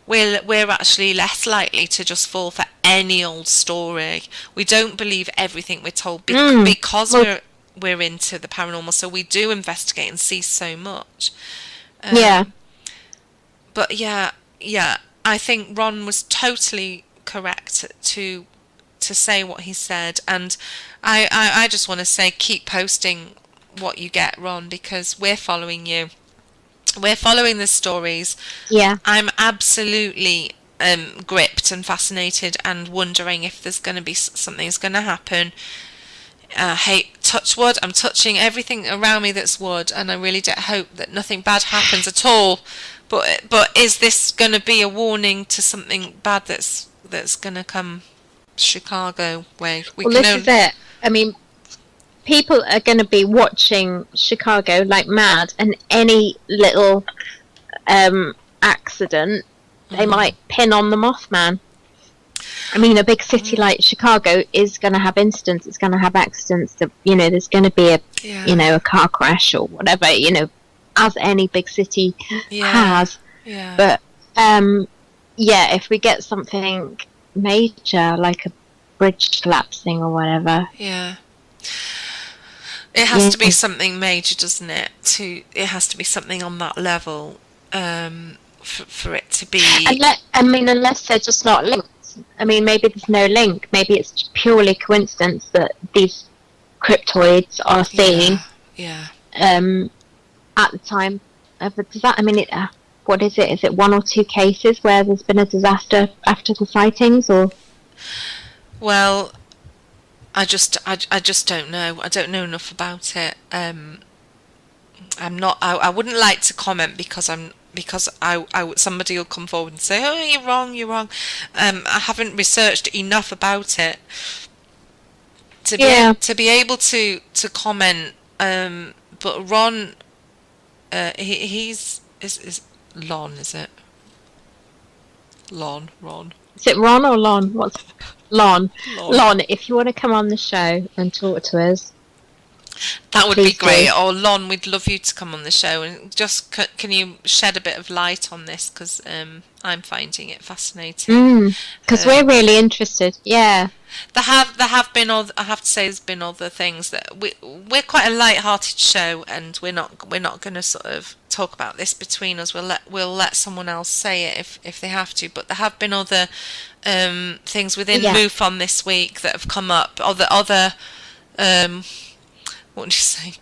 We're actually less likely to just fall for any old story. We don't believe everything we're told because we're into the paranormal, so we do investigate and see so much. But yeah, I think Ron was totally correct to say what he said, and I just want to say, keep posting what you get, Ron, because we're following you. We're following the stories. Yeah. I'm absolutely gripped and fascinated and wondering if there's going to be something's going to happen. Hey, touch wood. I'm touching everything around me that's wood, and I really do hope that nothing bad happens at all. But is this going to be a warning to something bad that's going to come Chicago way? This is it. I mean, people are going to be watching Chicago like mad, and any little accident, they might pin on the Mothman. I mean, a big city like Chicago is going to have incidents. It's going to have accidents. That, you know, there's going to be a car crash or whatever. You know, as any big city has. Yeah. But if we get something major like a bridge collapsing or whatever. Yeah. It has to be something major, doesn't it? It has to be something on that level for it to be. Unless they're just not linked. I mean, maybe there's no link. Maybe it's purely coincidence that these cryptoids are seen. Yeah. At the time of the disaster. I mean, what is it? Is it one or two cases where there's been a disaster after the sightings, or? Well, I just don't know. I don't know enough about it. I'm not. I wouldn't like to comment because somebody will come forward and say, "Oh, you're wrong. You're wrong." I haven't researched enough about it to be able to comment. But Ron, he's Lon, is it? Ron. Is it Ron or Lon? What's Lon? Lon, if you want to come on the show and talk to us, that would be great. Or Lon, we'd love you to come on the show, and just can you shed a bit of light on this, because I'm finding it fascinating. Because we're really interested. Yeah. There have been other, I have to say, there's been other things that we're quite a light-hearted show, and we're not going to sort of talk about this between us. We'll let someone else say it if they have to. But there have been other things within MUFON this week that have come up. Other what would you say?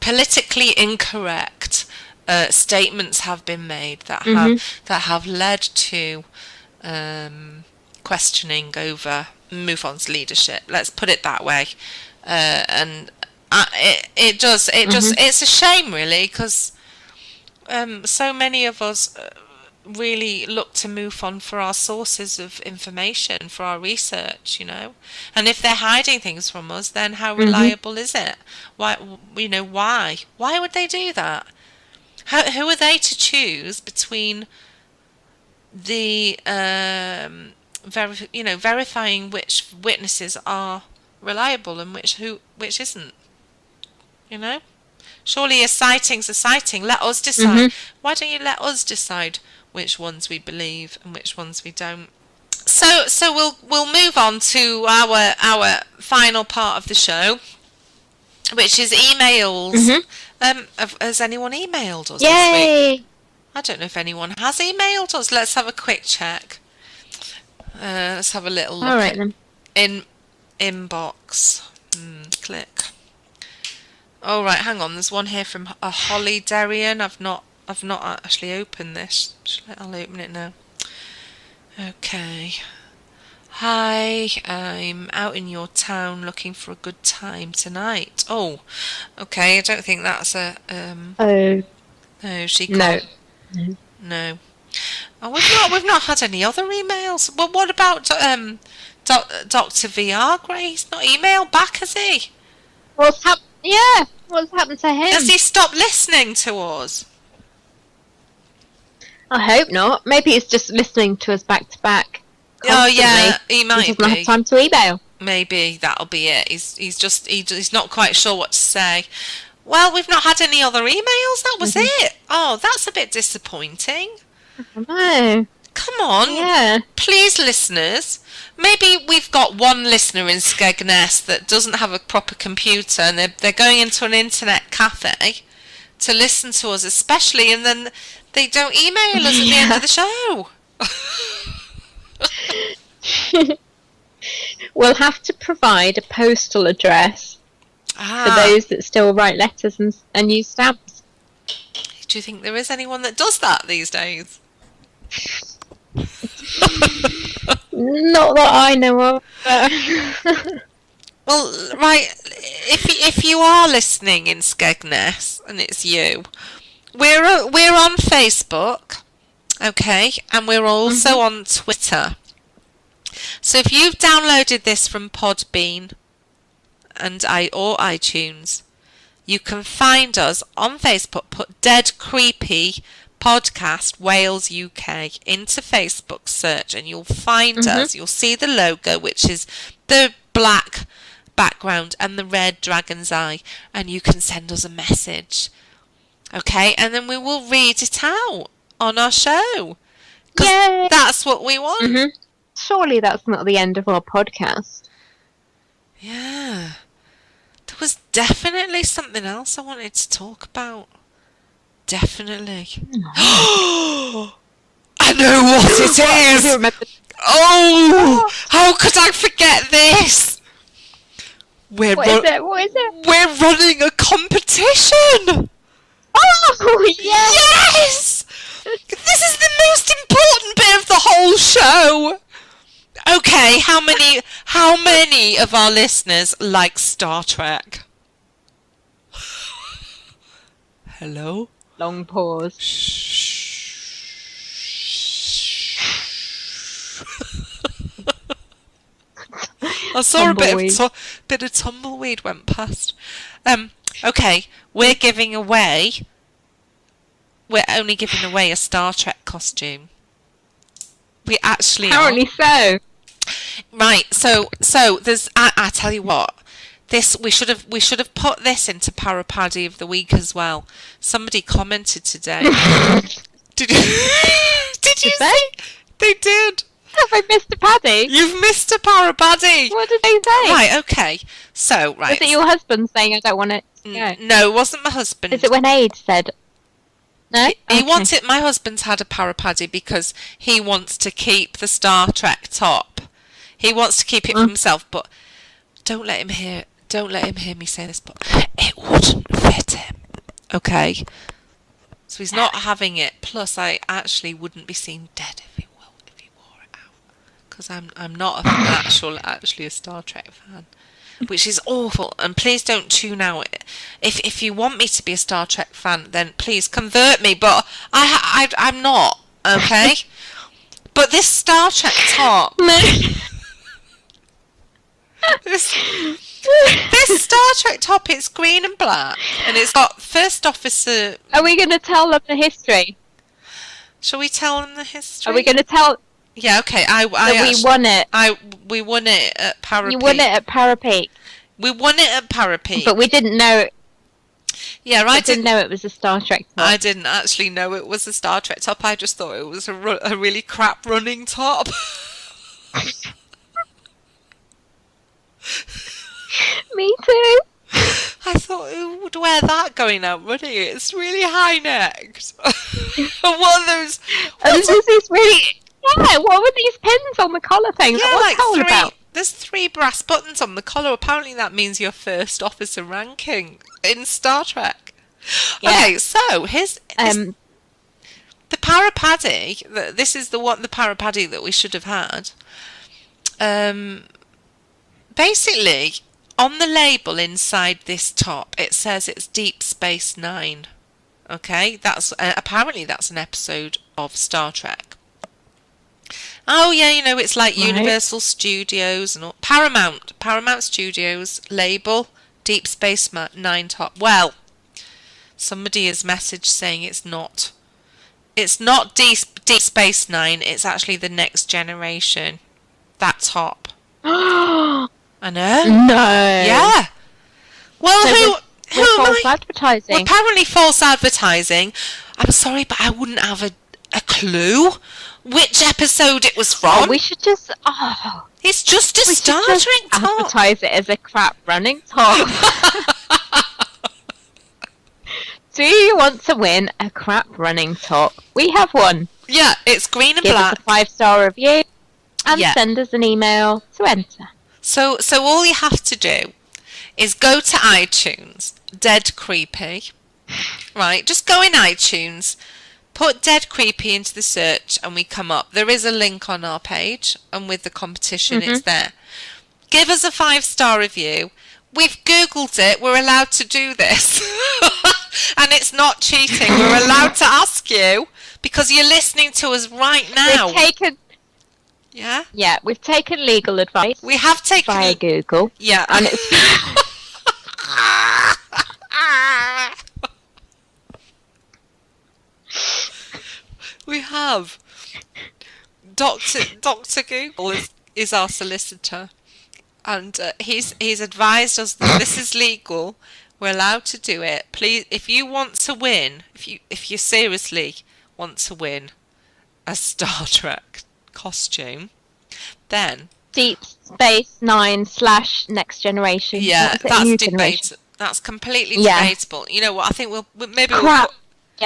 Politically incorrect statements have been made that have led to questioning over MUFON's leadership. Let's put it that way. And it's a shame, really, because so many of us really look to MUFON for our sources of information, for our research, you know. And if they're hiding things from us, then how reliable is it? Why, you know, why? Why would they do that? Who are they to choose between the verifying which witnesses are reliable and which isn't? You know, surely a sighting's a sighting. Let us decide. Why don't you let us decide which ones we believe and which ones we don't? So we'll move on to our final part of the show, which is emails. Has anyone emailed us this week? Yay! I don't know if anyone has emailed us. Let's have a quick check. Let's have a little look. All right then. In inbox. Click. All right, hang on. There's one here from a Holly Darian. I've not actually opened this. I'll open it now. Okay. Hi, I'm out in your town looking for a good time tonight. Oh, okay. I don't think that's a Oh. No, she No. can't. No. Oh, we've not had any other emails. Well, what about Dr. VR Gray? He's not emailed back, has he? What's happened? Yeah. What's happened to him? Has he stopped listening to us? I hope not. Maybe he's just listening to us back to back. Oh yeah, he He might doesn't have be. time to email. Maybe that'll be it. He's not quite sure what to say. Well, we've not had any other emails. That was it. Oh, that's a bit disappointing. No. Come on. Yeah. Please, listeners. Maybe we've got one listener in Skegness that doesn't have a proper computer and they're going into an internet cafe to listen to us especially, and then they don't email us at the end of the show. We'll have to provide a postal address for Ah, those that still write letters and use stamps. do you think there is anyone that does that these days? Not that I know of. But Well, right, if you are listening in Skegness and it's you, we're on Facebook, okay, and we're also on Twitter. So if you've downloaded this from Podbean or iTunes, you can find us on Facebook. Put Dead Creepy Podcast Wales UK into Facebook search, and you'll find us. You'll see the logo, which is the black background and the red dragon's eye, and you can send us a message, okay, and then we will read it out on our show, 'cause Yay! that's what we want. surely that's not the end of our podcast. Yeah, there was definitely something else I wanted to talk about. Definitely. I know what it I is. do remember. Oh, how could I forget this? We're What is it? What is it? We're running a competition. Oh, yes! Yes! This is the most important bit of the whole show. Okay, how many of our listeners like Star Trek? Hello? Long pause. I saw a Tumbleweed. bit of tumbleweed went past. Okay, we're only giving away a Star Trek costume. We actually Apparently so. Right, so there's I tell you what, this we should have put this into Para-Paddy of the week as well. Somebody commented today. Did you Did see? they? They did. Have I missed a Paddy? You've missed a Para-Paddy. What did they say? Right, okay. So, right. Was it your husband saying I don't want it to go? No, it wasn't my husband. Is it when Aid said? No? He Okay. wants it. My husband's had a Para-Paddy because he wants to keep the Star Trek top. He wants to keep it for himself, but don't let him hear me say this, but it wouldn't fit him. Okay? So he's not having it. Plus, I actually wouldn't be seen dead if he wore it out. Because I'm not actually a Star Trek fan. Which is awful, and please don't tune out. If you want me to be a Star Trek fan, then please convert me. But I'm not. Okay? But this Star Trek top, this Star Trek top, it's green and black, and it's got first officer. Are we going to tell them the history? Shall we tell them the history? Are we going to tell... Yeah, okay. we won it. We won it at Para-Paddy. You won it at Para-Paddy. We won it at Para-Paddy. But we didn't know... Yeah, I didn't know it was a Star Trek top. I didn't actually know it was a Star Trek top. I just thought it was a really crap running top. Me too. I thought, who would wear that going out running? It's really high-necked. What are those... This is really... Yeah, what were these pins on the collar things? Yeah, What's that all about? There's 3 brass buttons on the collar. Apparently that means your first officer ranking in Star Trek. Yeah. Okay, so here's... the Para-Paddy, this is the Para-Paddy that we should have had. Basically, on the label inside this top, it says it's Deep Space Nine. Okay, that's apparently that's an episode of Star Trek. Oh yeah, you know, it's like Universal Studios and all. Paramount Studios label Deep Space Nine top. Well, somebody has messaged saying it's not Deep Space Nine. It's actually the Next Generation. That top. I know. No. Yeah. Well, So who we're am false I? advertising. Well, apparently false advertising. I'm sorry, but I wouldn't have a clue which episode it was from. We should just... It's just a we Star should just Trek top. advertise it as a crap running top. Do you want to win a crap running top? We have one. Yeah, it's green and Give black. us a 5-star review and Yeah. send us an email to enter. So all you have to do is go to iTunes, Dead Creepy, right? Just go in iTunes, put Dead Creepy into the search, and we come up. There is a link on our page, and with the competition, it's there. Give us a 5-star review. We've Googled it. We're allowed to do this. And it's not cheating. We're allowed to ask you because you're listening to us right now. Yeah? Yeah, we've taken legal advice We have taken... via Google. Yeah. And it's... We have. Dr. Google is our solicitor, and he's advised us that this is legal. We're allowed to do it. Please, if you want to win, if you seriously want to win a Star Trek costume, then Deep Space Nine / Next Generation. yeah, What is it? that's New debate. generation? That's completely Yeah. debatable. You know what? I think we'll maybe Crap. we'll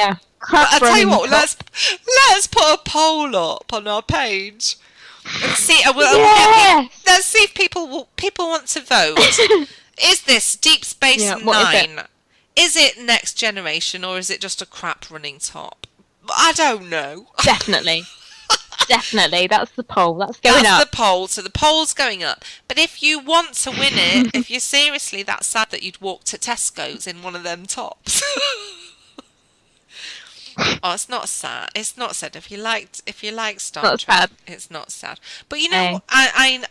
Yeah. Crap I'll tell you running what. top. Let's put a poll up on our page and see. Yes! Let's see if people want to vote. Is this Deep Space Yeah, what is it? Nine? Is it Next Generation, or is it just a crap running top? I don't know. Definitely. Definitely. That's the poll. That's going That's up. the poll. So the poll's going up. But if you want to win it, if you're seriously that sad that you'd walk to Tesco's in one of them tops. Oh, it's not sad. It's not sad. If you like Star Not Trek, sad. it's not sad. But you know, Hey. what? I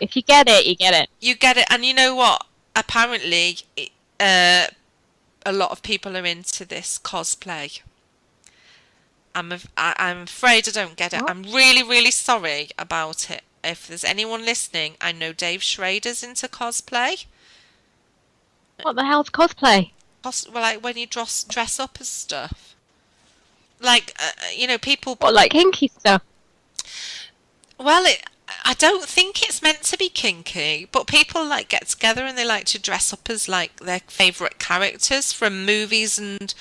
If you get it, you get it. you get it, and you know what? Apparently, a lot of people are into this cosplay. I'm afraid I don't get it. What? I'm really, really sorry about it. If there's anyone listening, I know Dave Schrader's into cosplay. What the hell's cosplay? Well, like when you dress up as stuff. Like, you know, people... What, like kinky stuff? Well, I don't think it's meant to be kinky, but people like get together and they like to dress up as like their favourite characters from movies and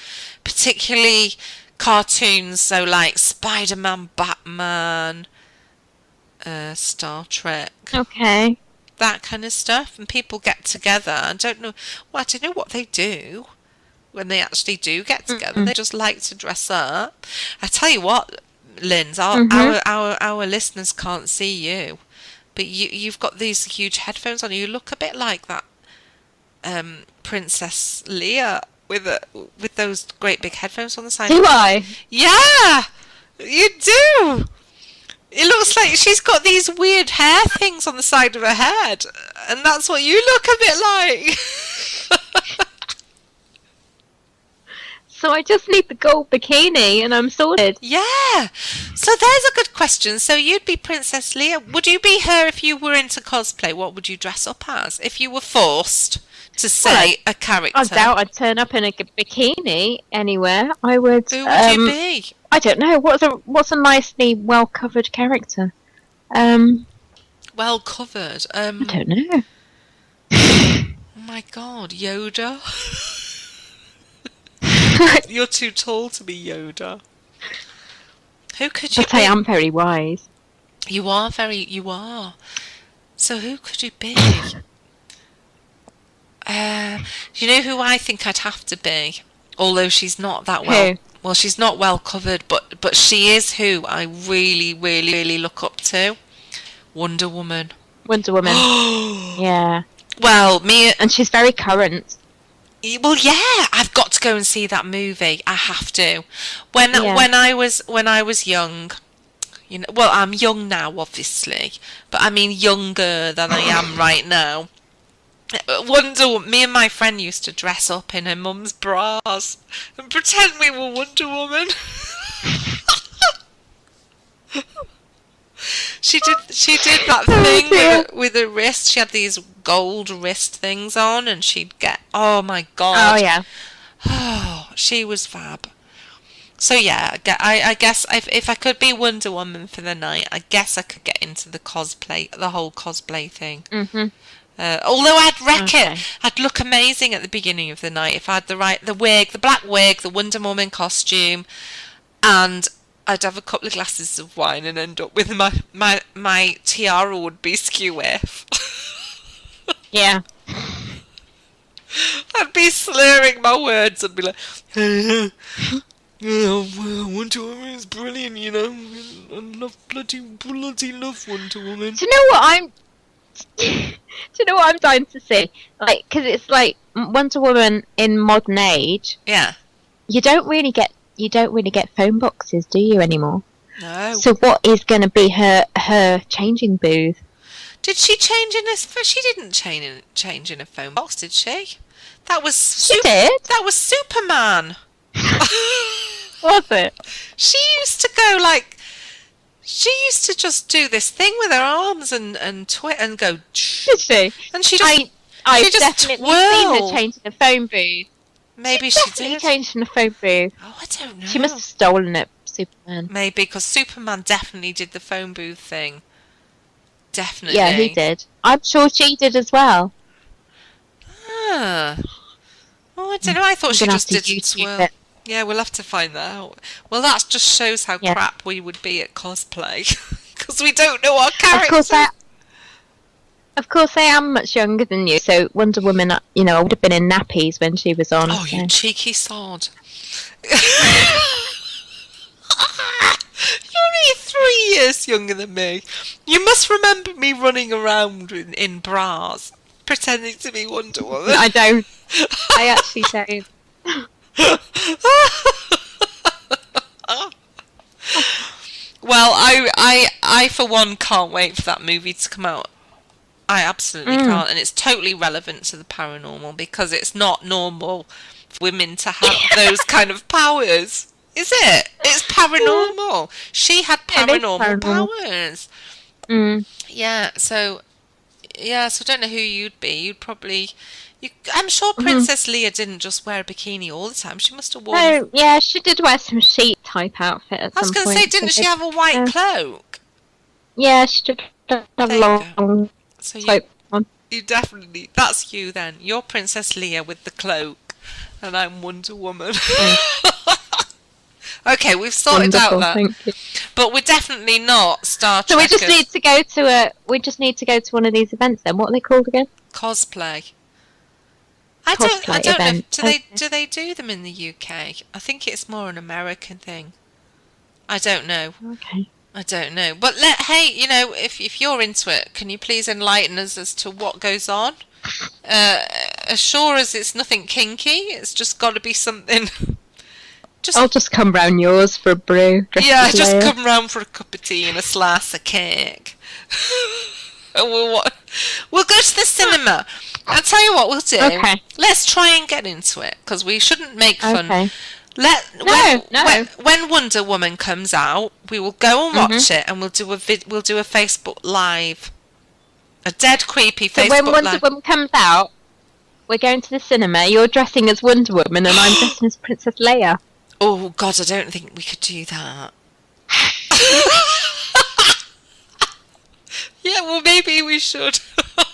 particularly cartoons. So like Spider-Man, Batman, Star Trek, Okay. that kind of stuff. And people get together. I don't know what they do when they actually do get together. They just like to dress up. I tell you what, Linz, our listeners can't see you, but you've got these huge headphones on. You look a bit like that Princess Leia with those great big headphones on the side. Do I? Yeah, You do. It looks like she's got these weird hair things on the side of her head, and that's what you look a bit like. So I just need the gold bikini and I'm sorted. Yeah. So there's a good question. So you'd be Princess Leia. Would you be her if you were into cosplay? What would you dress up as? If you were forced to say a character. I doubt I'd turn up in a bikini anywhere. I would. Who would you be? I don't know. What's a nicely well covered character? Well covered. I don't know. Oh my God, Yoda. You're too tall to be Yoda. Who could you But be? I am very wise. You are. So who could you be? You know who I think I'd have to be? Although she's not that well. Who? Well, she's not well covered, but she is who I really, really, really look up to. Wonder Woman. Wonder Woman. Yeah. Well, And she's very current. Well, yeah, I've got to go and see that movie. I have to. When I was young, you know, well, I'm young now, obviously, but I mean younger than I am right now. Me and my friend used to dress up in her mum's bras and pretend we were Wonder Woman. She did that thing with her wrist. She had these gold wrist things on, and she'd get. Oh my God! Oh yeah. Oh, she was fab. So yeah, I guess if I could be Wonder Woman for the night, I guess I could get into the whole cosplay thing. Mhm. Although I'd look amazing at the beginning of the night if I had the wig, the black wig, the Wonder Woman costume, and I'd have a couple of glasses of wine and end up with my tiara would be skew if. Yeah. I'd be slurring my words and be like, Wonder Woman is brilliant, you know. I love bloody love Wonder Woman. Do you know what I'm? Do you know what I'm dying to see? Like, because it's like Wonder Woman in modern age. Yeah. You don't really get phone boxes, do you anymore? No. So what is going to be her changing booth? Did she change in a? She didn't change in a phone box, did she? That was She did. That was Superman. Was it? She used to go like. She used to just do this thing with her arms and go. Did she? And she just. I've just definitely seen twirled. her change in a phone booth. Maybe she Definitely did. changed in a phone booth. Oh, I don't know. She must have stolen it, Superman. Maybe because Superman definitely did the phone booth thing. Definitely. Yeah, he did. I'm sure she did as well. Ah. Oh, I don't know. I thought she I'm gonna just have to didn't YouTube twirl. it. Yeah, we'll have to find that out. Well, that just shows how Yeah. crap we would be at cosplay because we don't know our Of characters. course, I am much younger than you. So Wonder Woman, you know, I would have been in nappies when she was on. Oh, so. you cheeky sod! You're only 3 years younger than me. You must remember me running around in bras, pretending to be Wonder Woman. I don't. I actually don't. Well, I for one can't wait for that movie to come out. I absolutely can't, and it's totally relevant to the paranormal because it's not normal for women to have those kind of powers, is it? It's paranormal. She had paranormal powers. Mm. Yeah, so I don't know who you'd be. You'd probably. I'm sure Princess Leia didn't just wear a bikini all the time. She must have worn. Oh, yeah, she did wear some sheet type outfit at I was some going to point. say, didn't she have a white cloak? Yeah, she did have There you long So cloak on. you definitely. That's you then. You're Princess Leia with the cloak, and I'm Wonder Woman. Okay, we've sorted Wonderful, out that. thank you. But we're definitely not Star Trek. So we just need to go to one of these events then. What are they called again? cosplay. I don't know. event. Do they do them in the UK? I think it's more an American thing. I don't know. Okay. I don't know. But hey, you know, if you're into it, can you please enlighten us as to what goes on? As sure as it's nothing kinky, it's just got to be something I'll just come round yours for a brew. Yeah, just come round for a cup of tea and a slice of cake. And we'll go to the cinema. I'll tell you what we'll do. Okay. Let's try and get into it, because we shouldn't make fun. Okay. When Wonder Woman comes out, we will go and watch it, and we'll do a Facebook Live. A dead creepy Facebook So when Wonder Live. Woman comes out, we're going to the cinema. You're dressing as Wonder Woman, and I'm dressing as Princess Leia. Oh, God, I don't think we could do that. Yeah, well, maybe we should. We're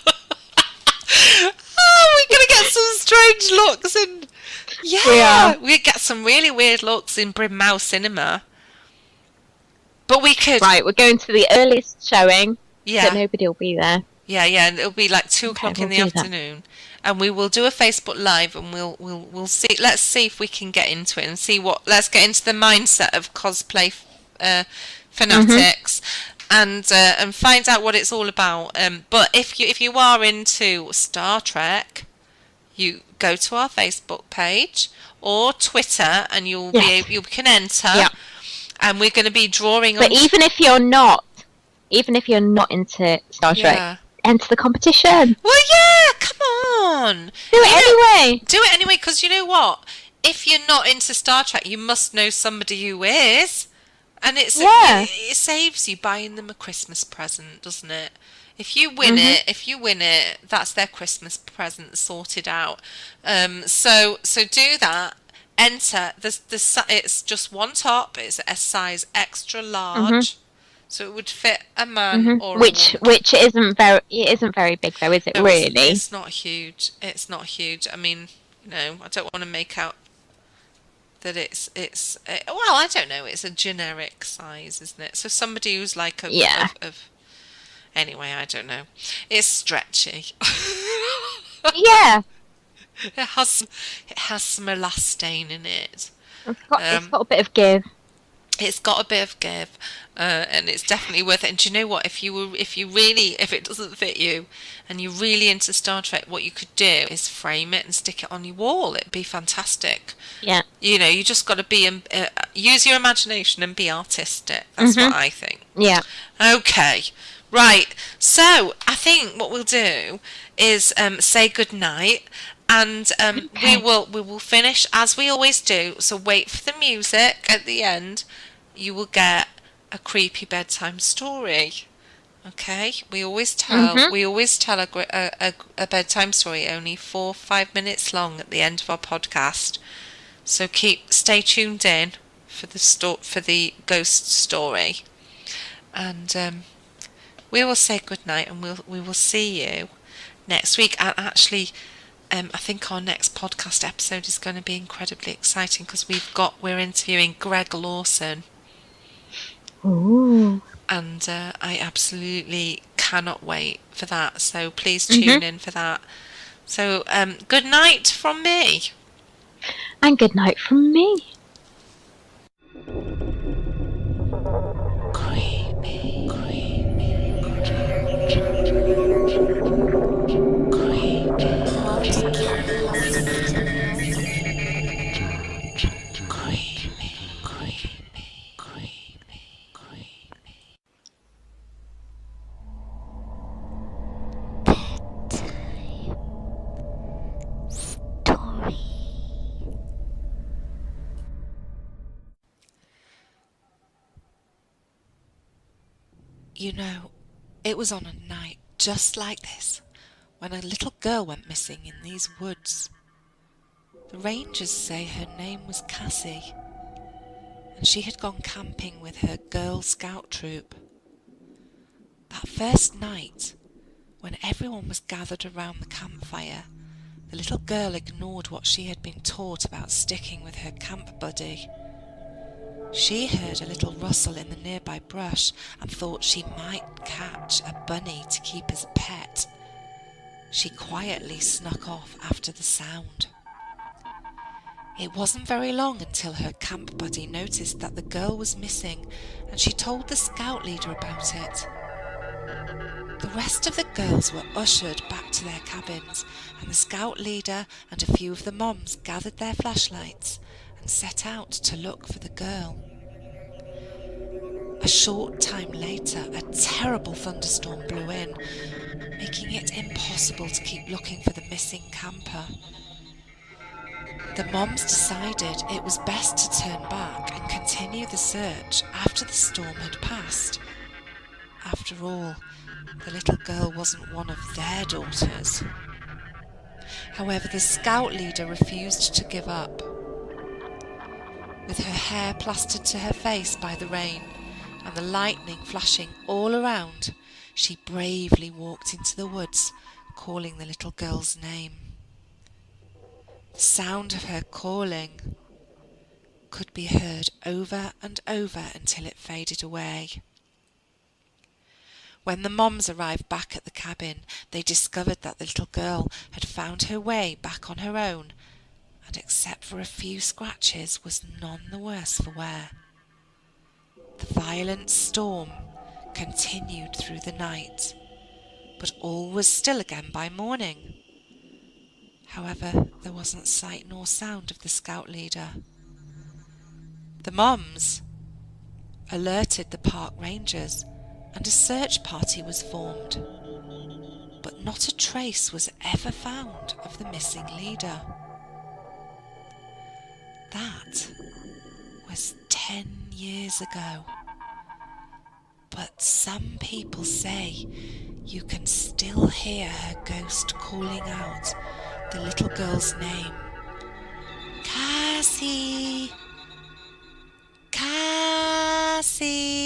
going to get some strange looks. And yeah, we get some really weird looks in Bryn Cinema. But we could... Right, we're going to the earliest showing. Yeah. So nobody will be there. Yeah, and it'll be like 2 o'clock in the afternoon. And we will do a Facebook Live, and we'll see. Let's see if we can get into it and see what. Let's get into the mindset of cosplay fanatics, and find out what it's all about. But if you are into Star Trek, you go to our Facebook page or Twitter, and you can enter. Yeah. And we're going to be drawing. But even if you're not into Star Trek. Enter the competition. Well, yeah, come on. Do it anyway, because you know what? If you're not into Star Trek, you must know somebody who is. And it saves you buying them a Christmas present, doesn't it? If you win it, that's their Christmas present sorted out. So do that. Enter. It's just one top. It's a size extra large. So it would fit a man or a woman. Which isn't very big though, is it? No, really? It's not huge. It's not huge. I mean, I don't want to make out that it's well, I don't know. It's a generic size, isn't it? So somebody who's like anyway, I don't know. It's stretchy. Yeah. It has some elastane in it. It's got a bit of give. It's got a bit of give, and it's definitely worth it. And do you know what? If it doesn't fit you, and you're really into Star Trek, what you could do is frame it and stick it on your wall. It'd be fantastic. Yeah. You just got to use your imagination and be artistic. That's what I think. Yeah. Okay. Right. So I think what we'll do is say good night. And we will finish as we always do. So wait for the music at the end. You will get a creepy bedtime story. Okay, we always tell a bedtime story only 4 or 5 minutes long at the end of our podcast. So stay tuned in for the ghost story, and we will say good night, and we will see you next week. And actually, I think our next podcast episode is going to be incredibly exciting because we're interviewing Greg Lawson. Ooh. And I absolutely cannot wait for that. So please tune in for that. So good night from me. And good night from me. Creepy. It was on a night just like this when a little girl went missing in these woods. The rangers say her name was Cassie, and she had gone camping with her Girl Scout troop. That first night, when everyone was gathered around the campfire, the little girl ignored what she had been taught about sticking with her camp buddy. She heard a little rustle in the nearby brush and thought she might catch a bunny to keep as a pet. She quietly snuck off after the sound. It wasn't very long until her camp buddy noticed that the girl was missing, and she told the scout leader about it. The rest of the girls were ushered back to their cabins, and the scout leader and a few of the moms gathered their flashlights and set out to look for the girl. A short time later, a terrible thunderstorm blew in, making it impossible to keep looking for the missing camper. The moms decided it was best to turn back and continue the search after the storm had passed. After all, the little girl wasn't one of their daughters. However, the scout leader refused to give up. With her hair plastered to her face by the rain and the lightning flashing all around, she bravely walked into the woods, calling the little girl's name. The sound of her calling could be heard over and over until it faded away. When the moms arrived back at the cabin, they discovered that the little girl had found her way back on her own, and except for a few scratches, was none the worse for wear. The violent storm continued through the night, but all was still again by morning. However, there wasn't sight nor sound of the scout leader. The moms alerted the park rangers, and a search party was formed, but not a trace was ever found of the missing leader. That was 10 years ago, but some people say you can still hear her ghost calling out the little girl's name. Cassie! Cassie!